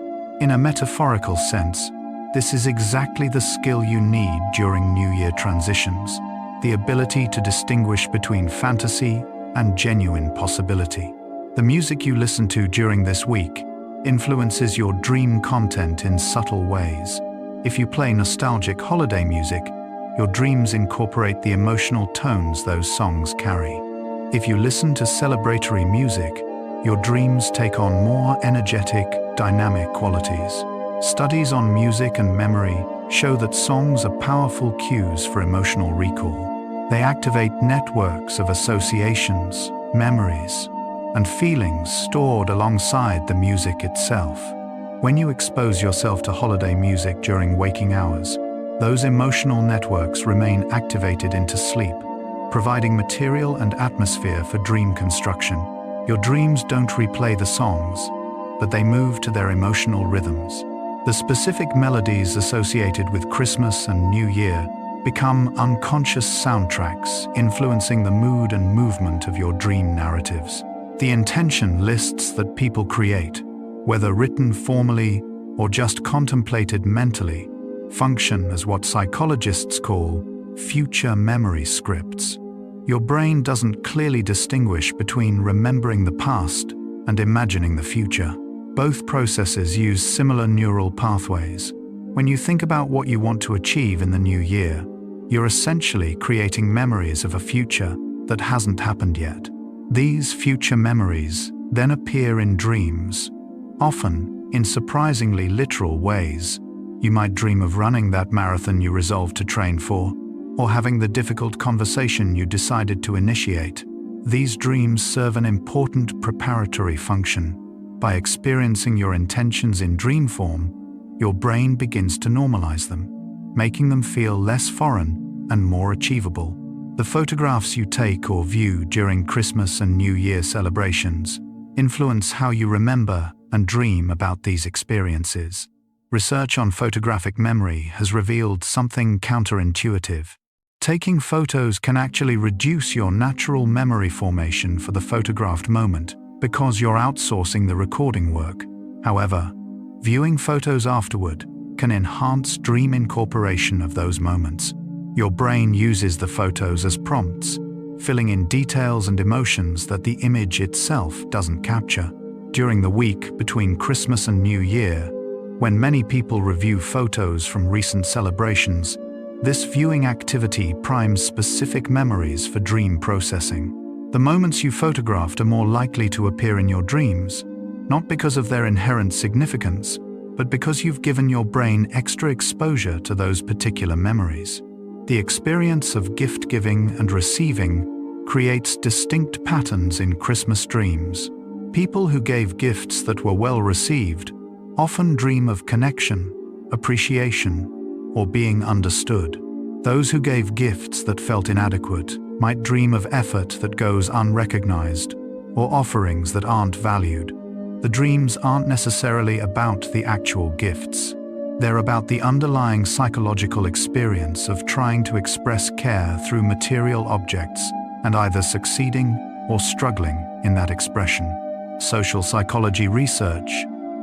Speaker 1: In a metaphorical sense, this is exactly the skill you need during New Year transitions, the ability to distinguish between fantasy and genuine possibility. The music you listen to during this week influences your dream content in subtle ways. If you play nostalgic holiday music, your dreams incorporate the emotional tones those songs carry. If you listen to celebratory music, your dreams take on more energetic, dynamic qualities. Studies on music and memory show that songs are powerful cues for emotional recall. They activate networks of associations, memories, and feelings stored alongside the music itself. When you expose yourself to holiday music during waking hours, those emotional networks remain activated into sleep, providing material and atmosphere for dream construction. Your dreams don't replay the songs, but they move to their emotional rhythms. The specific melodies associated with Christmas and New Year become unconscious soundtracks, influencing the mood and movement of your dream narratives. The intention lists that people create, whether written formally or just contemplated mentally, function as what psychologists call future memory scripts. Your brain doesn't clearly distinguish between remembering the past and imagining the future. Both processes use similar neural pathways. When you think about what you want to achieve in the new year, you're essentially creating memories of a future that hasn't happened yet. These future memories then appear in dreams, often in surprisingly literal ways. You might dream of running that marathon you resolved to train for, or having the difficult conversation you decided to initiate. These dreams serve an important preparatory function. By experiencing your intentions in dream form, your brain begins to normalize them, making them feel less foreign and more achievable. The photographs you take or view during Christmas and New Year celebrations influence how you remember and dream about these experiences. Research on photographic memory has revealed something counterintuitive. Taking photos can actually reduce your natural memory formation for the photographed moment, because you're outsourcing the recording work. However, viewing photos afterward can enhance dream incorporation of those moments. Your brain uses the photos as prompts, filling in details and emotions that the image itself doesn't capture. During the week between Christmas and New Year, when many people review photos from recent celebrations, this viewing activity primes specific memories for dream processing. The moments you photographed are more likely to appear in your dreams, not because of their inherent significance, but because you've given your brain extra exposure to those particular memories. The experience of gift-giving and receiving creates distinct patterns in Christmas dreams. People who gave gifts that were well received often dream of connection, appreciation, or being understood. Those who gave gifts that felt inadequate might dream of effort that goes unrecognized, or offerings that aren't valued. The dreams aren't necessarily about the actual gifts. They're about the underlying psychological experience of trying to express care through material objects and either succeeding or struggling in that expression. Social psychology research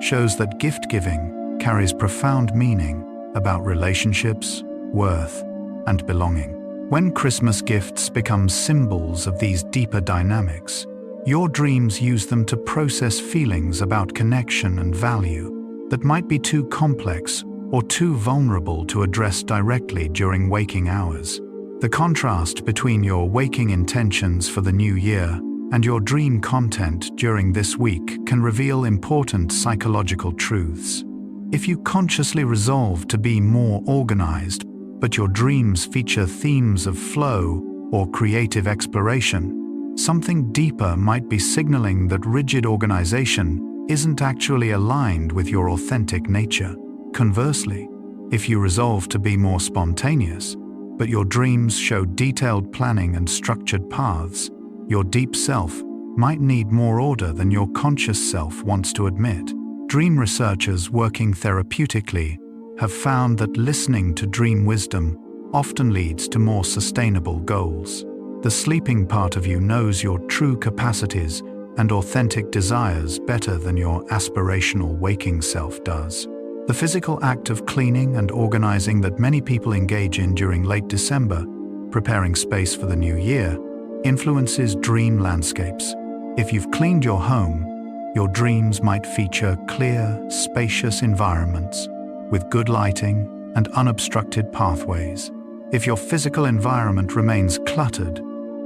Speaker 1: shows that gift-giving carries profound meaning about relationships, worth, and belonging. When Christmas gifts become symbols of these deeper dynamics, Your dreams use them to process feelings about connection and value that might be too complex or too vulnerable to address directly during waking hours. The contrast between your waking intentions for the new year and your dream content during this week can reveal important psychological truths. If you consciously resolve to be more organized, but your dreams feature themes of flow or creative exploration, something deeper might be signaling that rigid organization isn't actually aligned with your authentic nature. Conversely, if you resolve to be more spontaneous, but your dreams show detailed planning and structured paths, your deep self might need more order than your conscious self wants to admit. Dream researchers working therapeutically have found that listening to dream wisdom often leads to more sustainable goals. The sleeping part of you knows your true capacities and authentic desires better than your aspirational waking self does. The physical act of cleaning and organizing that many people engage in during late December, preparing space for the new year, influences dream landscapes. If you've cleaned your home, your dreams might feature clear, spacious environments with good lighting and unobstructed pathways. If your physical environment remains cluttered,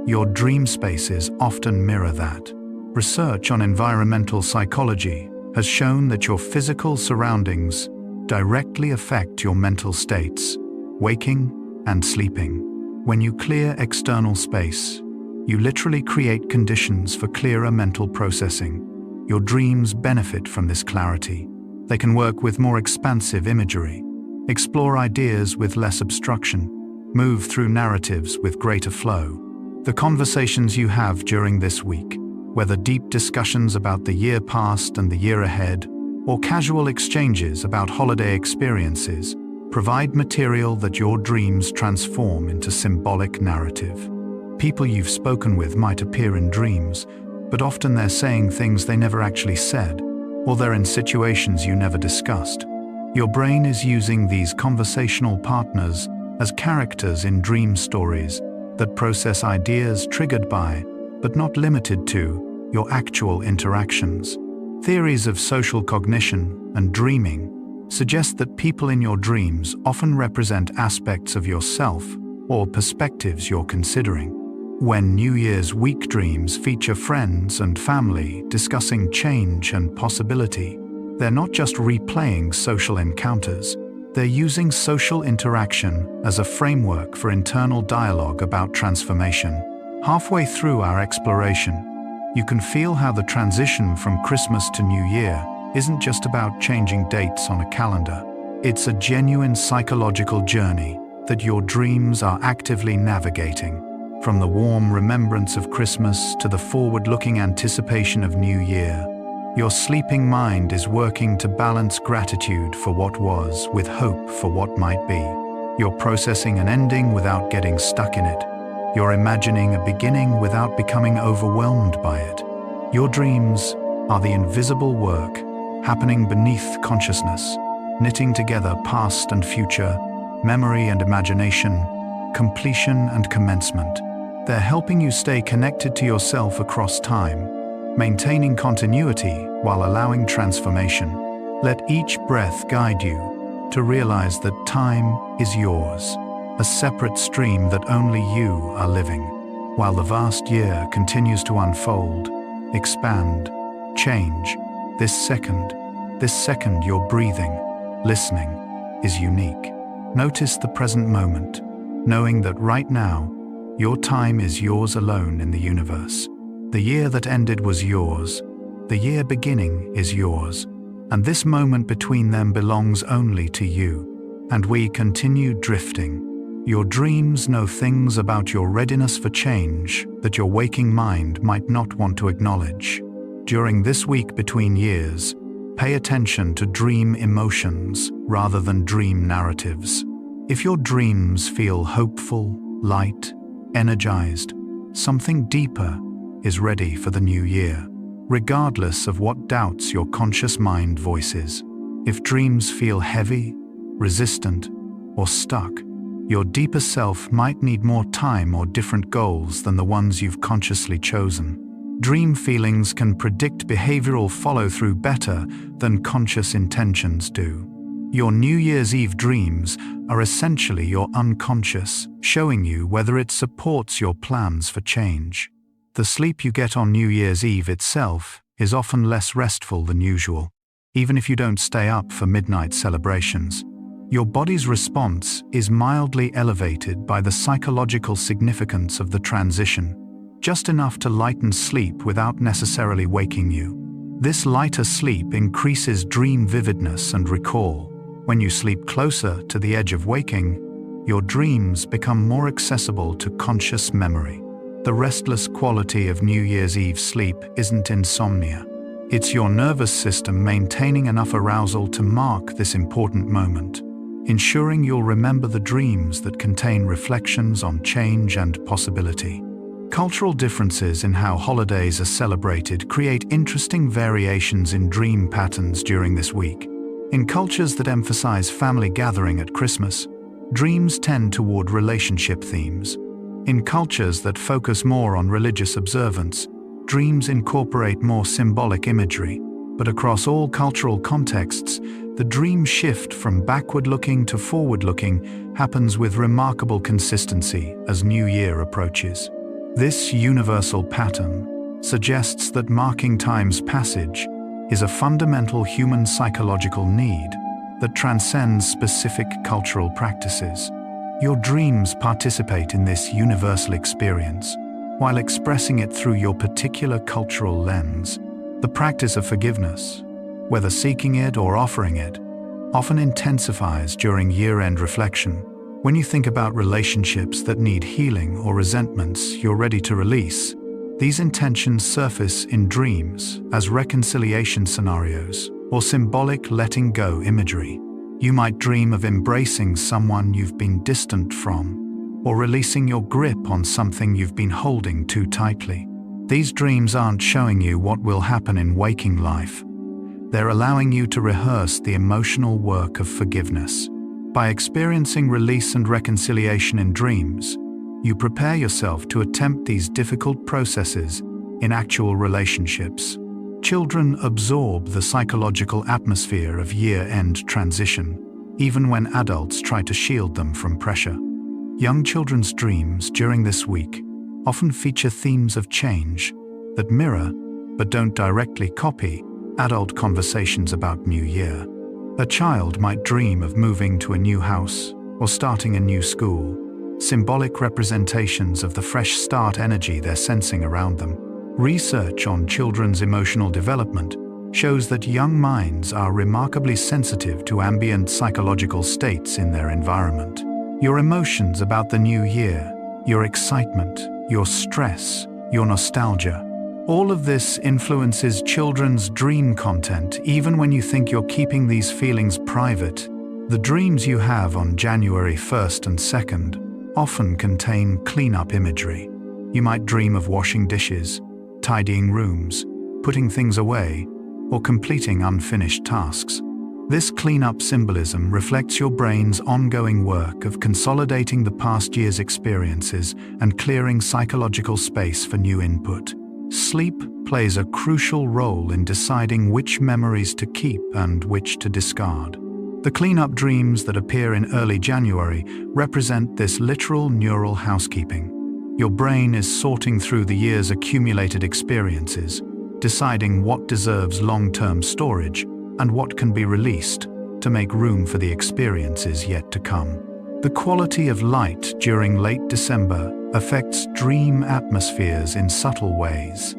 Speaker 1: your dream spaces often mirror that. Research on environmental psychology has shown that your physical surroundings directly affect your mental states, waking and sleeping. When you clear external space, you literally create conditions for clearer mental processing. Your dreams benefit from this clarity. They can work with more expansive imagery, explore ideas with less obstruction, move through narratives with greater flow. The conversations you have during this week, whether deep discussions about the year past and the year ahead, or casual exchanges about holiday experiences, provide material that your dreams transform into symbolic narrative. People you've spoken with might appear in dreams, but often they're saying things they never actually said, or they're in situations you never discussed. Your brain is using these conversational partners as characters in dream stories that process ideas triggered by, but not limited to, your actual interactions. Theories of social cognition and dreaming suggest that people in your dreams often represent aspects of yourself or perspectives you're considering. When New Year's week dreams feature friends and family discussing change and possibility, they're not just replaying social encounters, they're using social interaction as a framework for internal dialogue about transformation. Halfway through our exploration, you can feel how the transition from Christmas to New Year isn't just about changing dates on a calendar. It's a genuine psychological journey that your dreams are actively navigating. From the warm remembrance of Christmas to the forward-looking anticipation of New Year, your sleeping mind is working to balance gratitude for what was with hope for what might be. You're processing an ending without getting stuck in it. You're imagining a beginning without becoming overwhelmed by it. Your dreams are the invisible work happening beneath consciousness, knitting together past and future, memory and imagination, completion and commencement. They're helping you stay connected to yourself across time, maintaining continuity while allowing transformation. Let each breath guide you to realize that time is yours, a separate stream that only you are living, while the vast year continues to unfold, expand, change. This second you're breathing, listening, is unique. Notice the present moment, knowing that right now, your time is yours alone in the universe. The year that ended was yours, the year beginning is yours, and this moment between them belongs only to you. And we continue drifting. Your dreams know things about your readiness for change that your waking mind might not want to acknowledge. During this week between years, pay attention to dream emotions rather than dream narratives. If your dreams feel hopeful, light, energized, something deeper is ready for the new year, regardless of what doubts your conscious mind voices. If dreams feel heavy, resistant, or stuck, your deeper self might need more time or different goals than the ones you've consciously chosen. Dream feelings can predict behavioral follow-through better than conscious intentions do. Your New Year's Eve dreams are essentially your unconscious, showing you whether it supports your plans for change. The sleep you get on New Year's Eve itself is often less restful than usual, even if you don't stay up for midnight celebrations. Your body's response is mildly elevated by the psychological significance of the transition, just enough to lighten sleep without necessarily waking you. This lighter sleep increases dream vividness and recall. When you sleep closer to the edge of waking, your dreams become more accessible to conscious memory. The restless quality of New Year's Eve sleep isn't insomnia. It's your nervous system maintaining enough arousal to mark this important moment, ensuring you'll remember the dreams that contain reflections on change and possibility. Cultural differences in how holidays are celebrated create interesting variations in dream patterns during this week. In cultures that emphasize family gathering at Christmas, dreams tend toward relationship themes. In cultures that focus more on religious observance, dreams incorporate more symbolic imagery. But across all cultural contexts, the dream shift from backward-looking to forward-looking happens with remarkable consistency as New Year approaches. This universal pattern suggests that marking time's passage is a fundamental human psychological need that transcends specific cultural practices. Your dreams participate in this universal experience, while expressing it through your particular cultural lens. The practice of forgiveness, whether seeking it or offering it, often intensifies during year-end reflection. When you think about relationships that need healing or resentments you're ready to release, these intentions surface in dreams as reconciliation scenarios or symbolic letting go imagery. You might dream of embracing someone you've been distant from, or releasing your grip on something you've been holding too tightly. These dreams aren't showing you what will happen in waking life. They're allowing you to rehearse the emotional work of forgiveness. By experiencing release and reconciliation in dreams, you prepare yourself to attempt these difficult processes in actual relationships. Children absorb the psychological atmosphere of year-end transition, even when adults try to shield them from pressure. Young children's dreams during this week often feature themes of change that mirror, but don't directly copy, adult conversations about New Year. A child might dream of moving to a new house or starting a new school, symbolic representations of the fresh start energy they're sensing around them. Research on children's emotional development shows that young minds are remarkably sensitive to ambient psychological states in their environment. Your emotions about the new year, your excitement, your stress, your nostalgia, all of this influences children's dream content even when you think you're keeping these feelings private. The dreams you have on January 1st and 2nd often contain cleanup imagery. You might dream of washing dishes, tidying rooms, putting things away, or completing unfinished tasks. This cleanup symbolism reflects your brain's ongoing work of consolidating the past year's experiences and clearing psychological space for new input. Sleep plays a crucial role in deciding which memories to keep and which to discard. The cleanup dreams that appear in early January represent this literal neural housekeeping. Your brain is sorting through the year's accumulated experiences, deciding what deserves long-term storage and what can be released to make room for the experiences yet to come. The quality of light during late December affects dream atmospheres in subtle ways.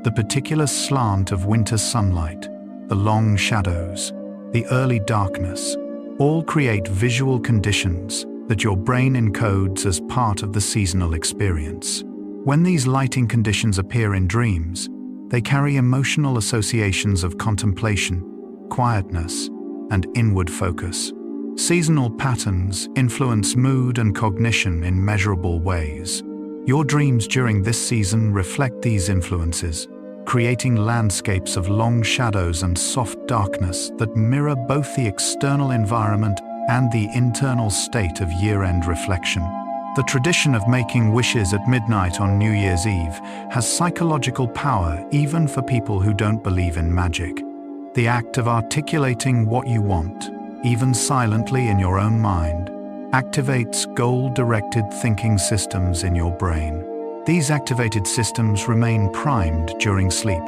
Speaker 1: The particular slant of winter sunlight, the long shadows, the early darkness, all create visual conditions that your brain encodes as part of the seasonal experience. When these lighting conditions appear in dreams, they carry emotional associations of contemplation, quietness, and inward focus. Seasonal patterns influence mood and cognition in measurable ways. Your dreams during this season reflect these influences, creating landscapes of long shadows and soft darkness that mirror both the external environment and the internal state of year-end reflection. The tradition of making wishes at midnight on New Year's Eve has psychological power even for people who don't believe in magic. The act of articulating what you want, even silently in your own mind, activates goal-directed thinking systems in your brain. These activated systems remain primed during sleep,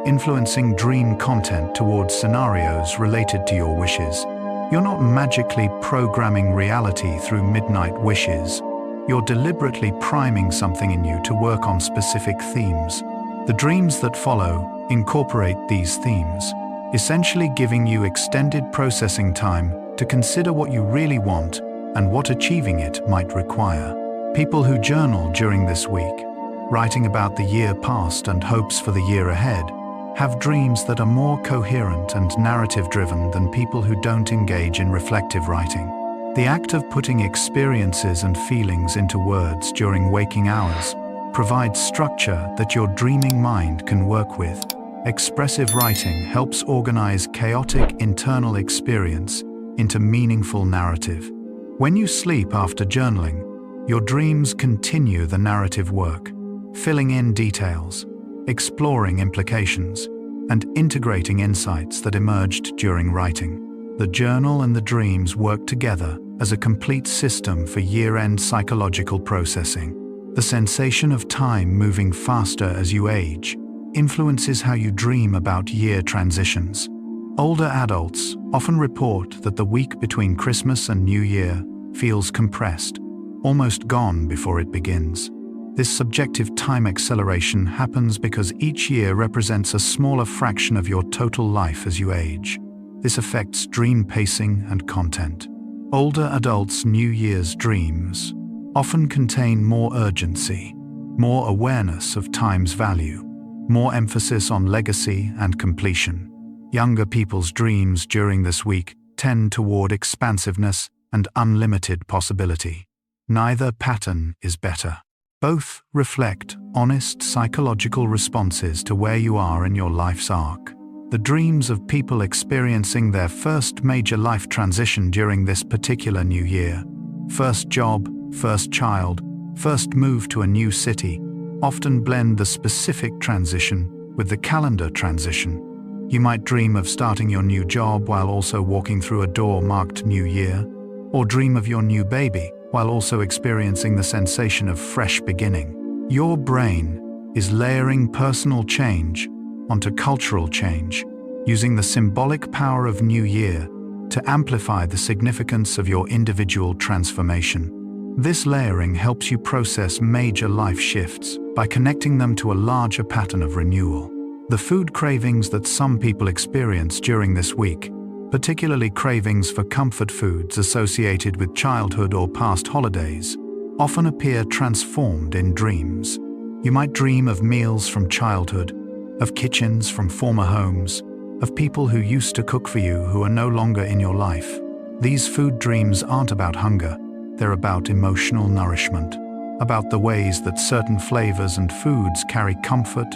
Speaker 1: influencing dream content towards scenarios related to your wishes. You're not magically programming reality through midnight wishes. You're deliberately priming something in you to work on specific themes. The dreams that follow incorporate these themes, essentially giving you extended processing time to consider what you really want and what achieving it might require. People who journal during this week, writing about the year past and hopes for the year ahead, have dreams that are more coherent and narrative-driven than people who don't engage in reflective writing. The act of putting experiences and feelings into words during waking hours provides structure that your dreaming mind can work with. Expressive writing helps organize chaotic internal experience into meaningful narrative. When you sleep after journaling, your dreams continue the narrative work, filling in details, exploring implications, and integrating insights that emerged during writing. The journal and the dreams work together as a complete system for year-end psychological processing. The sensation of time moving faster as you age influences how you dream about year transitions. Older adults often report that the week between Christmas and New Year feels compressed, almost gone before it begins. This subjective time acceleration happens because each year represents a smaller fraction of your total life as you age. This affects dream pacing and content. Older adults' New Year's dreams often contain more urgency, more awareness of time's value, more emphasis on legacy and completion. Younger people's dreams during this week tend toward expansiveness and unlimited possibility. Neither pattern is better. Both reflect honest psychological responses to where you are in your life's arc. The dreams of people experiencing their first major life transition during this particular new year, first job, first child, first move to a new city, often blend the specific transition with the calendar transition. You might dream of starting your new job while also walking through a door marked New Year, or dream of your new baby while also experiencing the sensation of fresh beginning. Your brain is layering personal change onto cultural change, using the symbolic power of New Year to amplify the significance of your individual transformation. This layering helps you process major life shifts by connecting them to a larger pattern of renewal. The food cravings that some people experience during this week, particularly cravings for comfort foods associated with childhood or past holidays, often appear transformed in dreams. You might dream of meals from childhood, of kitchens from former homes, of people who used to cook for you who are no longer in your life. These food dreams aren't about hunger, they're about emotional nourishment, about the ways that certain flavors and foods carry comfort,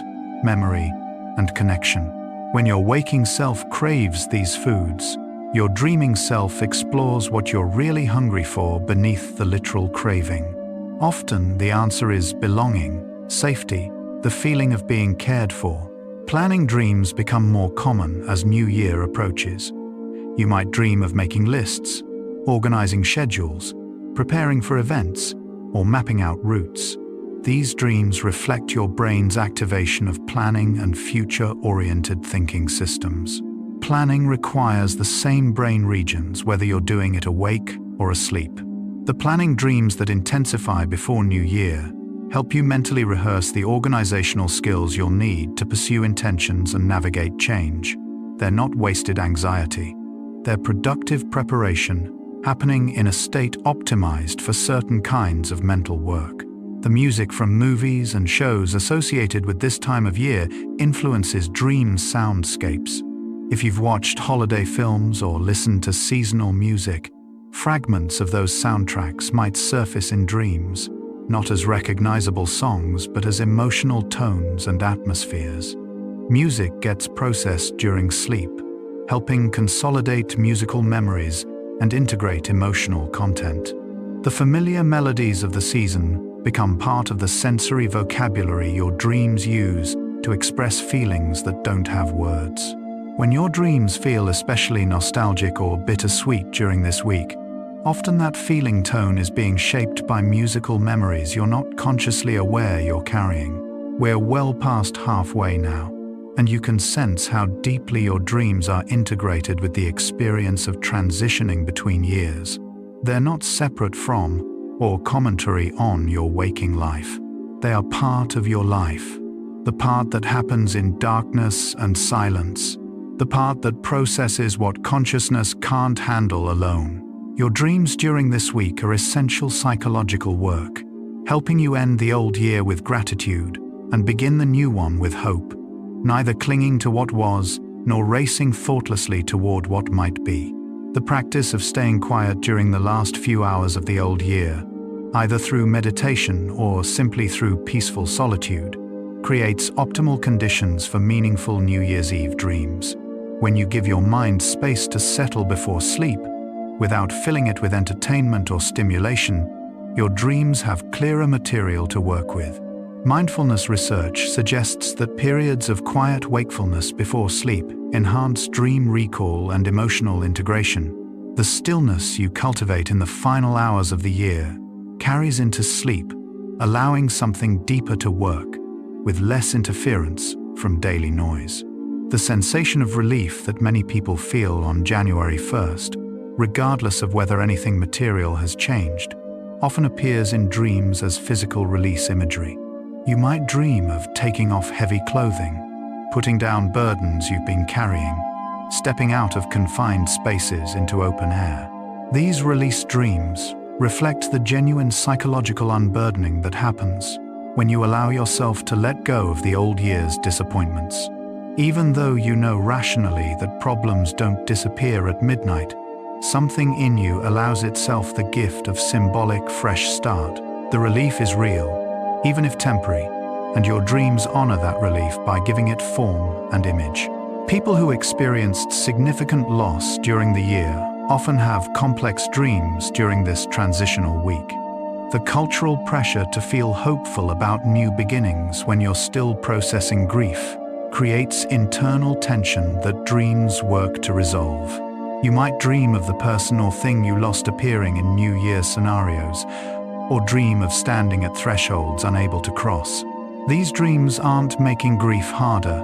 Speaker 1: memory, and connection. When your waking self craves these foods, your dreaming self explores what you're really hungry for beneath the literal craving. Often the answer is belonging, safety, the feeling of being cared for. Planning dreams become more common as New Year approaches. You might dream of making lists, organizing schedules, preparing for events, or mapping out routes. These dreams reflect your brain's activation of planning and future-oriented thinking systems. Planning requires the same brain regions whether you're doing it awake or asleep. The planning dreams that intensify before New Year help you mentally rehearse the organizational skills you'll need to pursue intentions and navigate change. They're not wasted anxiety. They're productive preparation, happening in a state optimized for certain kinds of mental work. The music from movies and shows associated with this time of year influences dream soundscapes. If you've watched holiday films or listened to seasonal music, fragments of those soundtracks might surface in dreams, not as recognizable songs but as emotional tones and atmospheres. Music gets processed during sleep, helping consolidate musical memories and integrate emotional content. The familiar melodies of the season become part of the sensory vocabulary your dreams use to express feelings that don't have words. When your dreams feel especially nostalgic or bittersweet during this week, often that feeling tone is being shaped by musical memories you're not consciously aware you're carrying. We're well past halfway now, and you can sense how deeply your dreams are integrated with the experience of transitioning between years. They're not separate from or commentary on your waking life. They are part of your life, the part that happens in darkness and silence, the part that processes what consciousness can't handle alone. Your dreams during this week are essential psychological work, helping you end the old year with gratitude and begin the new one with hope, neither clinging to what was nor racing thoughtlessly toward what might be. The practice of staying quiet during the last few hours of the old year, either through meditation or simply through peaceful solitude, creates optimal conditions for meaningful New Year's Eve dreams. When you give your mind space to settle before sleep, without filling it with entertainment or stimulation, your dreams have clearer material to work with. Mindfulness research suggests that periods of quiet wakefulness before sleep enhance dream recall and emotional integration. The stillness you cultivate in the final hours of the year carries into sleep, allowing something deeper to work, with less interference from daily noise. The sensation of relief that many people feel on January 1st, regardless of whether anything material has changed, often appears in dreams as physical release imagery. You might dream of taking off heavy clothing, putting down burdens you've been carrying, stepping out of confined spaces into open air. These release dreams reflect the genuine psychological unburdening that happens when you allow yourself to let go of the old year's disappointments. Even though you know rationally that problems don't disappear at midnight, something in you allows itself the gift of symbolic fresh start. The relief is real, even if temporary, and your dreams honor that relief by giving it form and image. People who experienced significant loss during the year often have complex dreams during this transitional week. The cultural pressure to feel hopeful about new beginnings when you're still processing grief creates internal tension that dreams work to resolve. You might dream of the person or thing you lost appearing in New Year scenarios, or dream of standing at thresholds unable to cross. These dreams aren't making grief harder,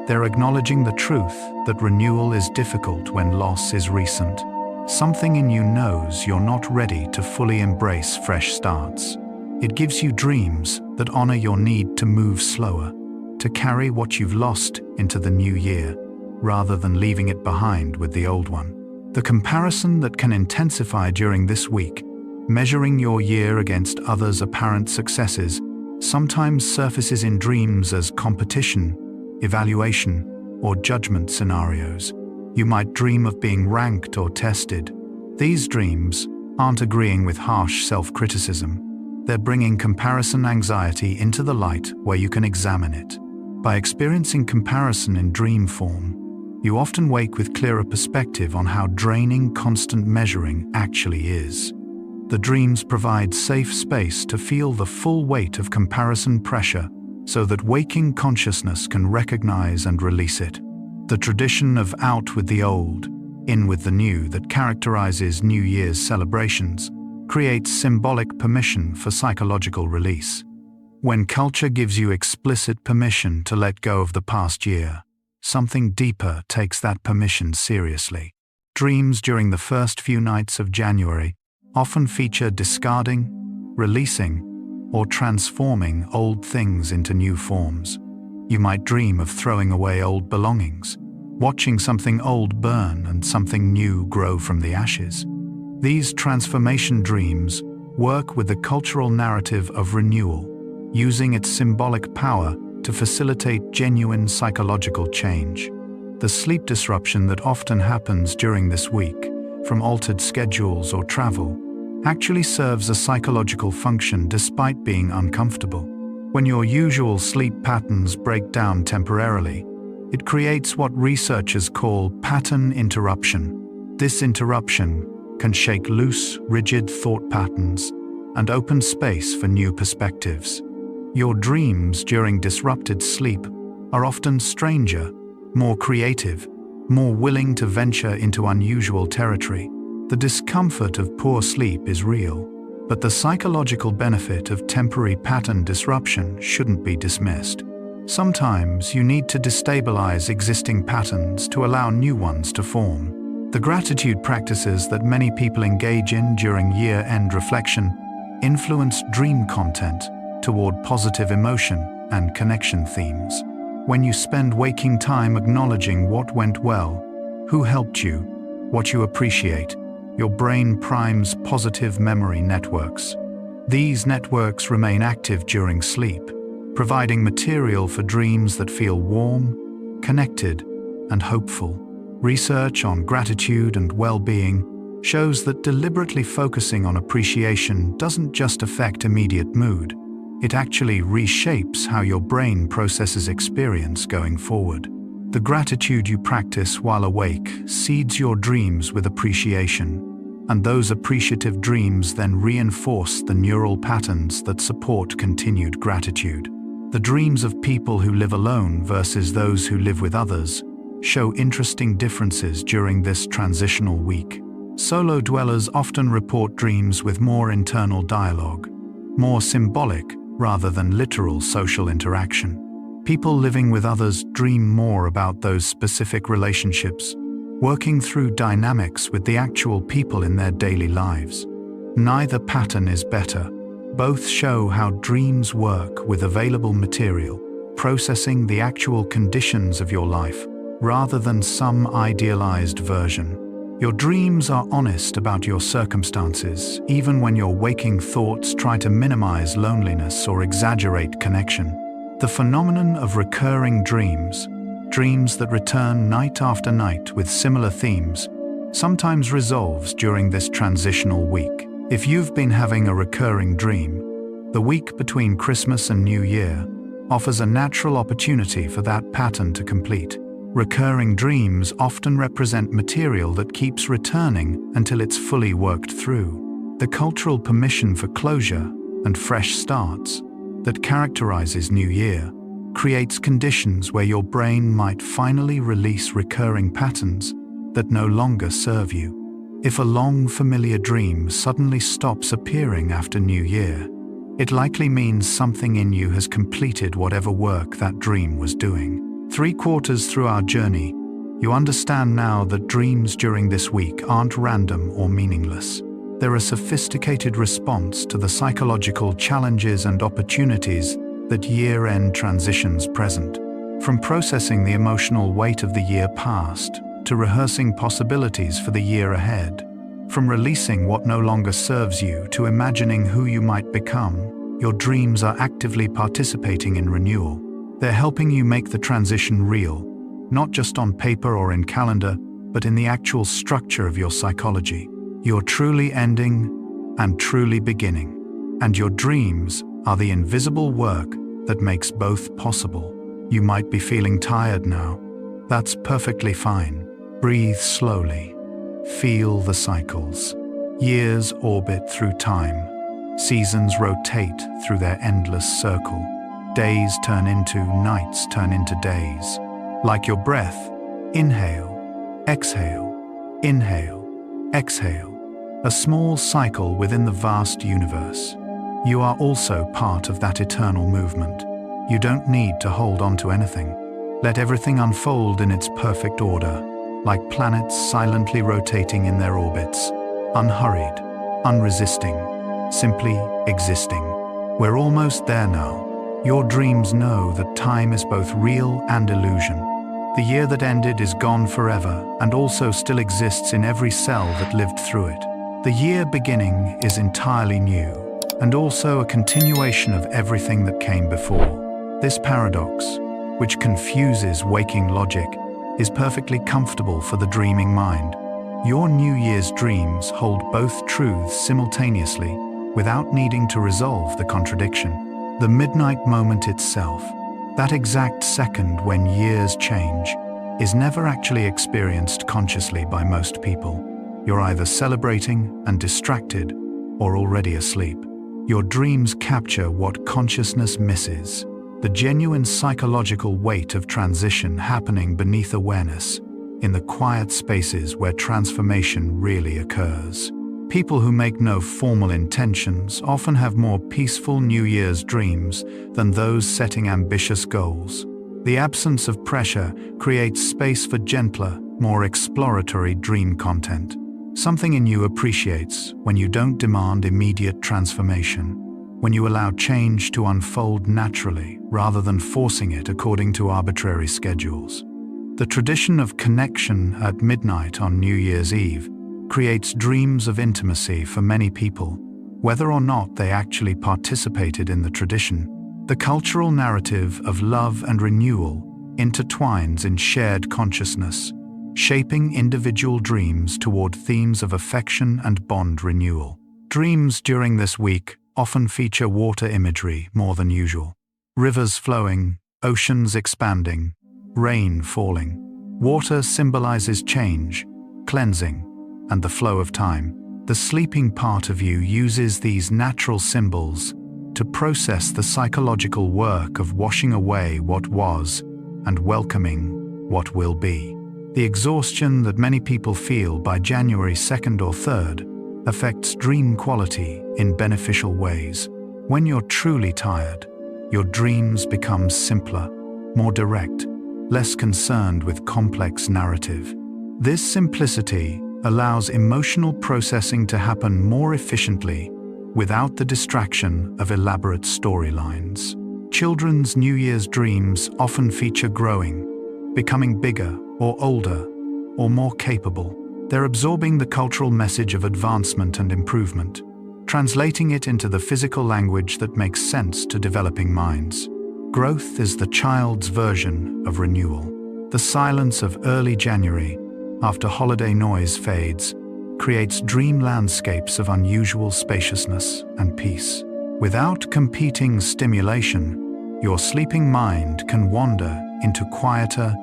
Speaker 1: they're acknowledging the truth that renewal is difficult when loss is recent. Something in you knows you're not ready to fully embrace fresh starts. It gives you dreams that honor your need to move slower, to carry what you've lost into the new year, rather than leaving it behind with the old one. The comparison that can intensify during this week, measuring your year against others' apparent successes, sometimes surfaces in dreams as competition, evaluation, or judgment scenarios. You might dream of being ranked or tested. These dreams aren't agreeing with harsh self-criticism. They're bringing comparison anxiety into the light where you can examine it. By experiencing comparison in dream form, you often wake with clearer perspective on how draining constant measuring actually is. The dreams provide safe space to feel the full weight of comparison pressure so that waking consciousness can recognize and release it. The tradition of out with the old, in with the new that characterizes New Year's celebrations creates symbolic permission for psychological release. When culture gives you explicit permission to let go of the past year, something deeper takes that permission seriously. Dreams during the first few nights of January often feature discarding, releasing, or transforming old things into new forms. You might dream of throwing away old belongings, watching something old burn and something new grow from the ashes. These transformation dreams work with the cultural narrative of renewal, using its symbolic power to facilitate genuine psychological change. The sleep disruption that often happens during this week, from altered schedules or travel, actually serves a psychological function despite being uncomfortable. When your usual sleep patterns break down temporarily, it creates what researchers call pattern interruption. This interruption can shake loose, rigid thought patterns and open space for new perspectives. Your dreams during disrupted sleep are often stranger, more creative, more willing to venture into unusual territory. The discomfort of poor sleep is real, but the psychological benefit of temporary pattern disruption shouldn't be dismissed. Sometimes you need to destabilize existing patterns to allow new ones to form. The gratitude practices that many people engage in during year-end reflection influence dream content toward positive emotion and connection themes. When you spend waking time acknowledging what went well, who helped you, what you appreciate, your brain primes positive memory networks. These networks remain active during sleep, providing material for dreams that feel warm, connected, and hopeful. Research on gratitude and well-being shows that deliberately focusing on appreciation doesn't just affect immediate mood, it actually reshapes how your brain processes experience going forward. The gratitude you practice while awake seeds your dreams with appreciation, and those appreciative dreams then reinforce the neural patterns that support continued gratitude. The dreams of people who live alone versus those who live with others show interesting differences during this transitional week. Solo dwellers often report dreams with more internal dialogue, more symbolic rather than literal social interaction. People living with others dream more about those specific relationships, working through dynamics with the actual people in their daily lives. Neither pattern is better. Both show how dreams work with available material, processing the actual conditions of your life, rather than some idealized version. Your dreams are honest about your circumstances, even when your waking thoughts try to minimize loneliness or exaggerate connection. The phenomenon of recurring dreams, dreams that return night after night with similar themes, sometimes resolves during this transitional week. If you've been having a recurring dream, the week between Christmas and New Year offers a natural opportunity for that pattern to complete. Recurring dreams often represent material that keeps returning until it's fully worked through. The cultural permission for closure and fresh starts that characterizes New Year creates conditions where your brain might finally release recurring patterns that no longer serve you. If a long familiar dream suddenly stops appearing after New Year, it likely means something in you has completed whatever work that dream was doing. 3/4 through our journey, you understand now that dreams during this week aren't random or meaningless. They're a sophisticated response to the psychological challenges and opportunities that year-end transitions present. From processing the emotional weight of the year past to rehearsing possibilities for the year ahead, from releasing what no longer serves you to imagining who you might become, your dreams are actively participating in renewal. They're helping you make the transition real, not just on paper or in calendar, but in the actual structure of your psychology. You're truly ending and truly beginning, and your dreams are the invisible work that makes both possible. You might be feeling tired now. That's perfectly fine. Breathe slowly. Feel the cycles. Years orbit through time. Seasons rotate through their endless circle. Days turn into nights, turn into days. Like your breath, inhale, exhale, exhale. A small cycle within the vast universe. You are also part of that eternal movement. You don't need to hold on to anything. Let everything unfold in its perfect order, like planets silently rotating in their orbits, unhurried, unresisting, simply existing. We're almost there now. Your dreams know that time is both real and illusion. The year that ended is gone forever and also still exists in every cell that lived through it. The year beginning is entirely new and also a continuation of everything that came before. This paradox, which confuses waking logic, is perfectly comfortable for the dreaming mind. Your New Year's dreams hold both truths simultaneously without needing to resolve the contradiction. The midnight moment itself, that exact second when years change, is never actually experienced consciously by most people. You're either celebrating and distracted or already asleep. Your dreams capture what consciousness misses, the genuine psychological weight of transition happening beneath awareness, in the quiet spaces where transformation really occurs. People who make no formal intentions often have more peaceful New Year's dreams than those setting ambitious goals. The absence of pressure creates space for gentler, more exploratory dream content. Something in you appreciates when you don't demand immediate transformation, when you allow change to unfold naturally rather than forcing it according to arbitrary schedules. The tradition of connection at midnight on New Year's Eve creates dreams of intimacy for many people, whether or not they actually participated in the tradition. The cultural narrative of love and renewal intertwines in shared consciousness, shaping individual dreams toward themes of affection and bond renewal. Dreams during this week often feature water imagery more than usual. Rivers flowing, oceans expanding, rain falling. Water symbolizes change, cleansing, and the flow of time. The sleeping part of you uses these natural symbols to process the psychological work of washing away what was and welcoming what will be. The exhaustion that many people feel by January 2nd or 3rd affects dream quality in beneficial ways. When you're truly tired, your dreams become simpler, more direct, less concerned with complex narrative. This simplicity allows emotional processing to happen more efficiently without the distraction of elaborate storylines. Children's New Year's dreams often feature growing, becoming bigger or older or more capable. They're absorbing the cultural message of advancement and improvement, translating it into the physical language that makes sense to developing minds. Growth is the child's version of renewal. The silence of early January, after holiday noise fades, creates dream landscapes of unusual spaciousness and peace. Without competing stimulation, your sleeping mind can wander into quieter,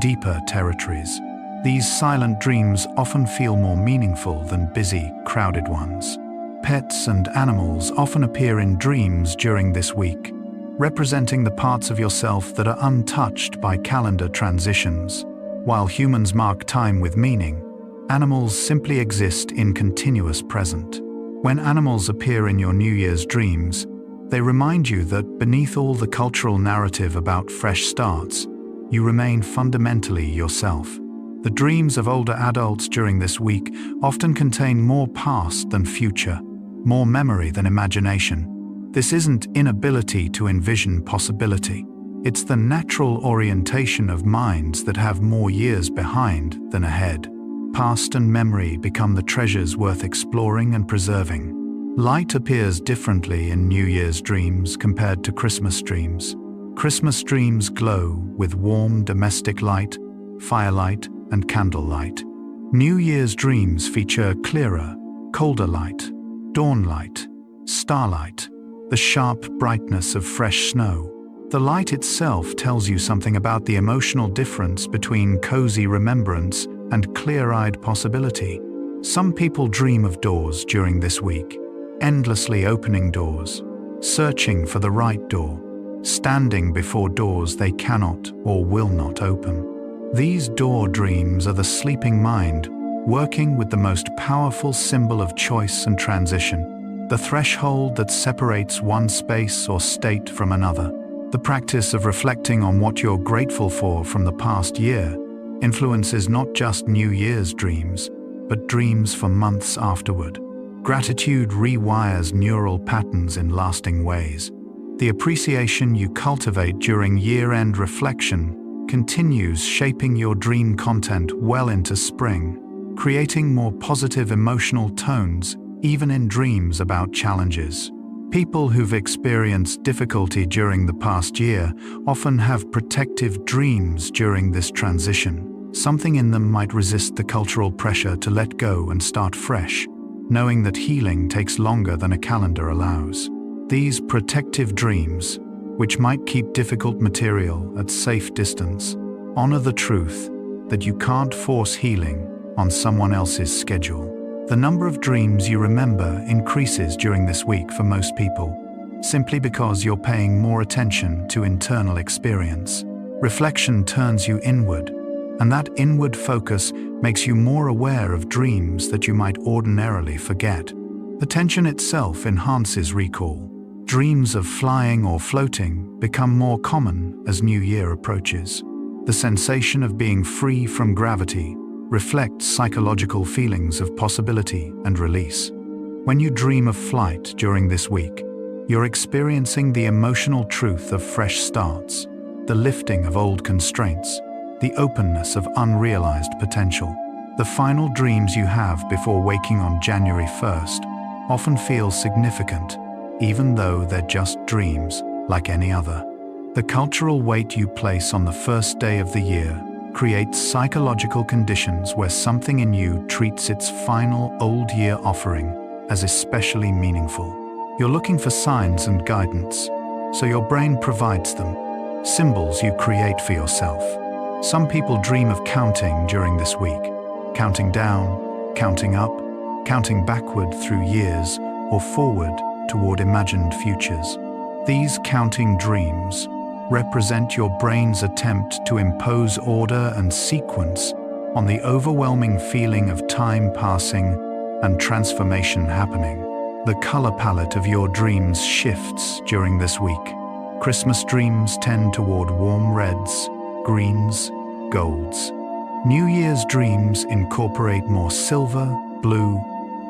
Speaker 1: deeper territories. These silent dreams often feel more meaningful than busy, crowded ones. Pets and animals often appear in dreams during this week, representing the parts of yourself that are untouched by calendar transitions. While humans mark time with meaning, animals simply exist in continuous present. When animals appear in your New Year's dreams, they remind you that beneath all the cultural narrative about fresh starts, you remain fundamentally yourself. The dreams of older adults during this week often contain more past than future, more memory than imagination. This isn't inability to envision possibility. It's the natural orientation of minds that have more years behind than ahead. Past and memory become the treasures worth exploring and preserving. Light appears differently in New Year's dreams compared to Christmas dreams. Christmas dreams glow with warm domestic light, firelight, and candlelight. New Year's dreams feature clearer, colder light, dawn light, starlight, the sharp brightness of fresh snow. The light itself tells you something about the emotional difference between cozy remembrance and clear-eyed possibility. Some people dream of doors during this week, endlessly opening doors, searching for the right door, standing before doors they cannot or will not open. These door dreams are the sleeping mind working with the most powerful symbol of choice and transition, the threshold that separates one space or state from another. The practice of reflecting on what you're grateful for from the past year influences not just New Year's dreams, but dreams for months afterward. Gratitude rewires neural patterns in lasting ways. The appreciation you cultivate during year-end reflection continues shaping your dream content well into spring, creating more positive emotional tones even in dreams about challenges. People who've experienced difficulty during the past year often have protective dreams during this transition. Something in them might resist the cultural pressure to let go and start fresh, knowing that healing takes longer than a calendar allows. These protective dreams, which might keep difficult material at safe distance, honor the truth that you can't force healing on someone else's schedule. The number of dreams you remember increases during this week for most people, simply because you're paying more attention to internal experience. Reflection turns you inward, and that inward focus makes you more aware of dreams that you might ordinarily forget. Attention itself enhances recall. Dreams of flying or floating become more common as New Year approaches. The sensation of being free from gravity reflects psychological feelings of possibility and release. When you dream of flight during this week, you're experiencing the emotional truth of fresh starts, the lifting of old constraints, the openness of unrealized potential. The final dreams you have before waking on January 1st often feel significant, even though they're just dreams like any other. The cultural weight you place on the first day of the year creates psychological conditions where something in you treats its final old year offering as especially meaningful. You're looking for signs and guidance, so your brain provides them, symbols you create for yourself. Some people dream of counting during this week, counting down, counting up, counting backward through years or forward toward imagined futures. These counting dreams represent your brain's attempt to impose order and sequence on the overwhelming feeling of time passing and transformation happening. The color palette of your dreams shifts during this week. Christmas dreams tend toward warm reds, greens, golds. New Year's dreams incorporate more silver, blue,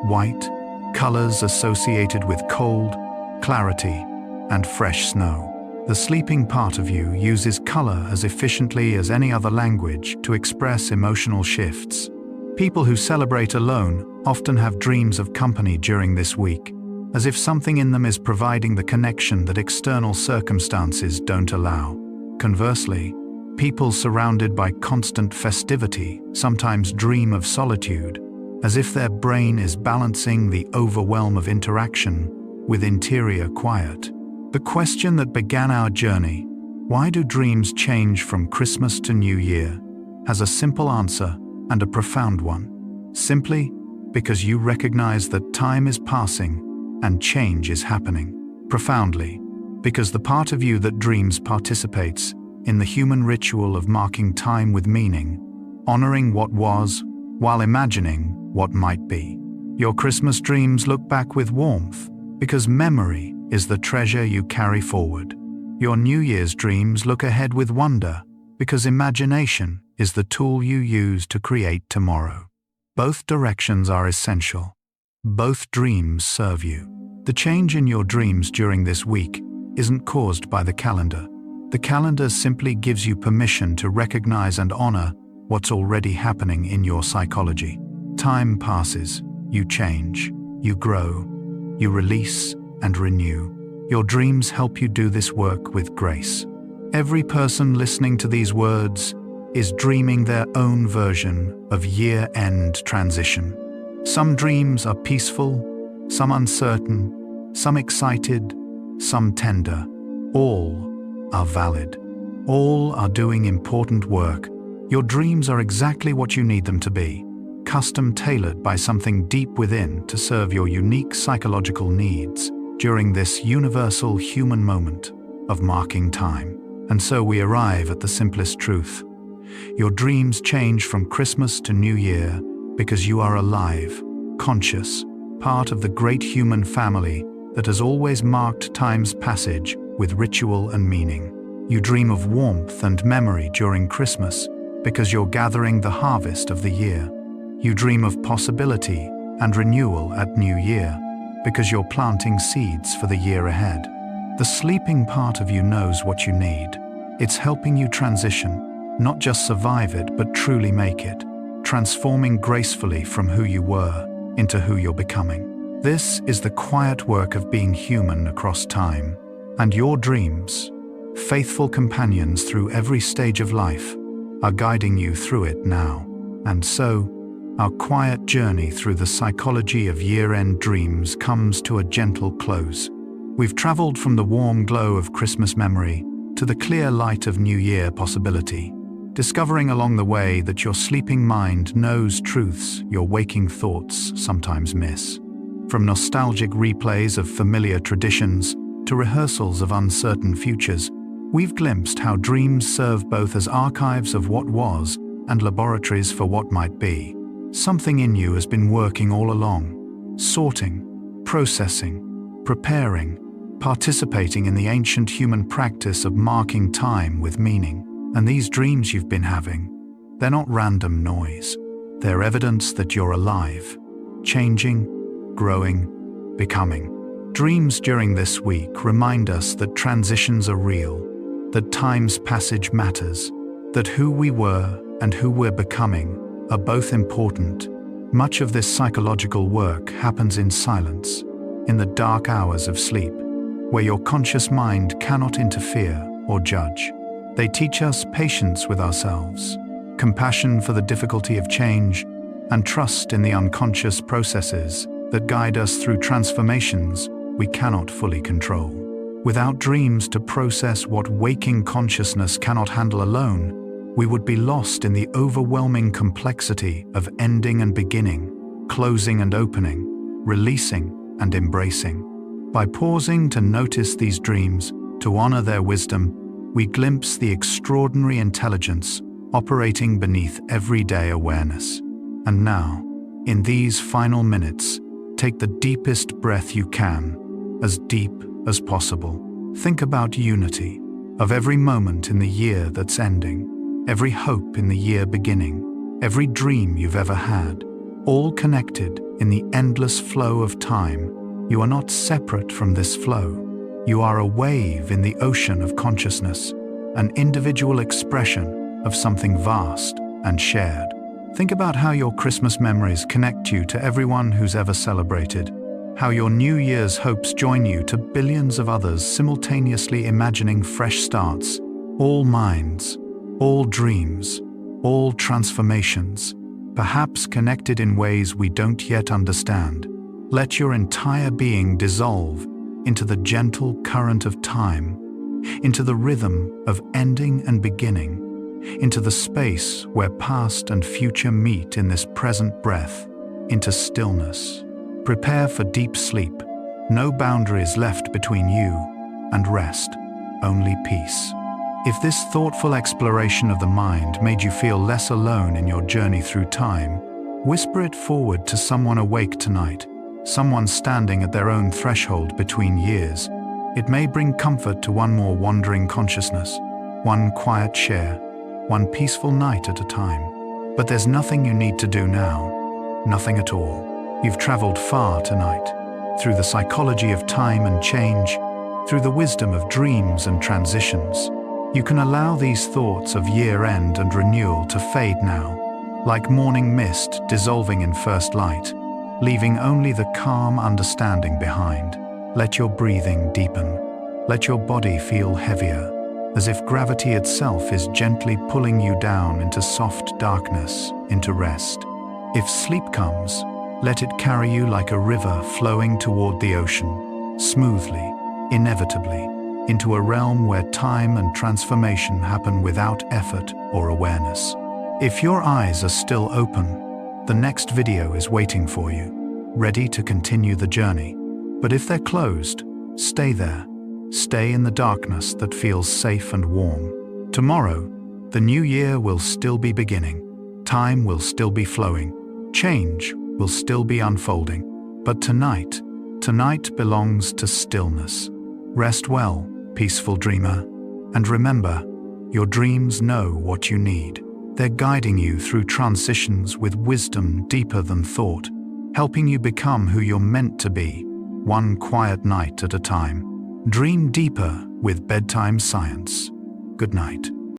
Speaker 1: white, colors associated with cold, clarity, and fresh snow. The sleeping part of you uses color as efficiently as any other language to express emotional shifts. People who celebrate alone often have dreams of company during this week, as if something in them is providing the connection that external circumstances don't allow. Conversely, people surrounded by constant festivity sometimes dream of solitude, as if their brain is balancing the overwhelm of interaction with interior quiet. The question that began our journey, why do dreams change from Christmas to New Year, has a simple answer and a profound one. Simply because you recognize that time is passing and change is happening. Profoundly, because the part of you that dreams participates in the human ritual of marking time with meaning, honoring what was while imagining what might be. Your Christmas dreams look back with warmth because memory is the treasure you carry forward. Your New Year's dreams look ahead with wonder because imagination is the tool you use to create tomorrow. Both directions are essential. Both dreams serve you. The change in your dreams during this week isn't caused by the calendar. The calendar simply gives you permission to recognize and honor what's already happening in your psychology. Time passes, you change, you grow, you release and renew. Your dreams help you do this work with grace. Every person listening to these words is dreaming their own version of year-end transition. Some dreams are peaceful, some uncertain, some excited, some tender. All are valid. All are doing important work. Your dreams are exactly what you need them to be, custom-tailored by something deep within to serve your unique psychological needs during this universal human moment of marking time. And so we arrive at the simplest truth. Your dreams change from Christmas to New Year because you are alive, conscious, part of the great human family that has always marked time's passage with ritual and meaning. You dream of warmth and memory during Christmas because you're gathering the harvest of the year. You dream of possibility and renewal at New Year because you're planting seeds for the year ahead. The sleeping part of you knows what you need. It's helping you transition, not just survive it, but truly make it, transforming gracefully from who you were into who you're becoming. This is the quiet work of being human across time, and your dreams, faithful companions through every stage of life, are guiding you through it now. And so, our quiet journey through the psychology of year-end dreams comes to a gentle close. We've traveled from the warm glow of Christmas memory to the clear light of New Year possibility. discovering along the way that your sleeping mind knows truths your waking thoughts sometimes miss. From nostalgic replays of familiar traditions to rehearsals of uncertain futures, we've glimpsed how dreams serve both as archives of what was and laboratories for what might be. Something in you has been working all along, sorting, processing, preparing, participating in the ancient human practice of marking time with meaning. And these dreams you've been having, they're not random noise. They're evidence that you're alive, changing, growing, becoming. Dreams during this week remind us that transitions are real, that time's passage matters, that who we were and who we're becoming are both important. Much of this psychological work happens in silence, in the dark hours of sleep, where your conscious mind cannot interfere or judge. They teach us patience with ourselves, compassion for the difficulty of change, and trust in the unconscious processes that guide us through transformations we cannot fully control. Without dreams to process what waking consciousness cannot handle alone, we would be lost in the overwhelming complexity of ending and beginning, closing and opening, releasing and embracing. By pausing to notice these dreams, to honor their wisdom, we glimpse the extraordinary intelligence operating beneath everyday awareness. And now, in these final minutes, take the deepest breath you can, as deep as possible. Think about unity, of every moment in the year that's ending, every hope in the year beginning, every dream you've ever had, all connected in the endless flow of time. You are not separate from this flow. You are a wave in the ocean of consciousness, an individual expression of something vast and shared. Think about how your Christmas memories connect you to everyone who's ever celebrated, how your New Year's hopes join you to billions of others simultaneously imagining fresh starts, all minds, all dreams, all transformations, perhaps connected in ways we don't yet understand. Let your entire being dissolve into the gentle current of time, into the rhythm of ending and beginning, into the space where past and future meet in this present breath, into stillness. Prepare for deep sleep. No boundaries left between you and rest, only peace. If this thoughtful exploration of the mind made you feel less alone in your journey through time, whisper it forward to someone awake tonight, someone standing at their own threshold between years. It may bring comfort to one more wandering consciousness, one quiet share, one peaceful night at a time. But there's nothing you need to do now, nothing at all. You've traveled far tonight, through the psychology of time and change, through the wisdom of dreams and transitions. You can allow these thoughts of year-end and renewal to fade now, like morning mist dissolving in first light, leaving only the calm understanding behind. Let your breathing deepen. Let your body feel heavier, as if gravity itself is gently pulling you down into soft darkness, into rest. If sleep comes, let it carry you like a river flowing toward the ocean, smoothly, inevitably, into a realm where time and transformation happen without effort or awareness. If your eyes are still open, the next video is waiting for you, ready to continue the journey. But if they're closed, stay there. Stay in the darkness that feels safe and warm. Tomorrow, the new year will still be beginning. Time will still be flowing. Change will still be unfolding. But tonight belongs to stillness. Rest well, peaceful dreamer. And remember, your dreams know what you need. They're guiding you through transitions with wisdom deeper than thought, helping you become who you're meant to be, one quiet night at a time. Dream deeper with bedtime science. Good night.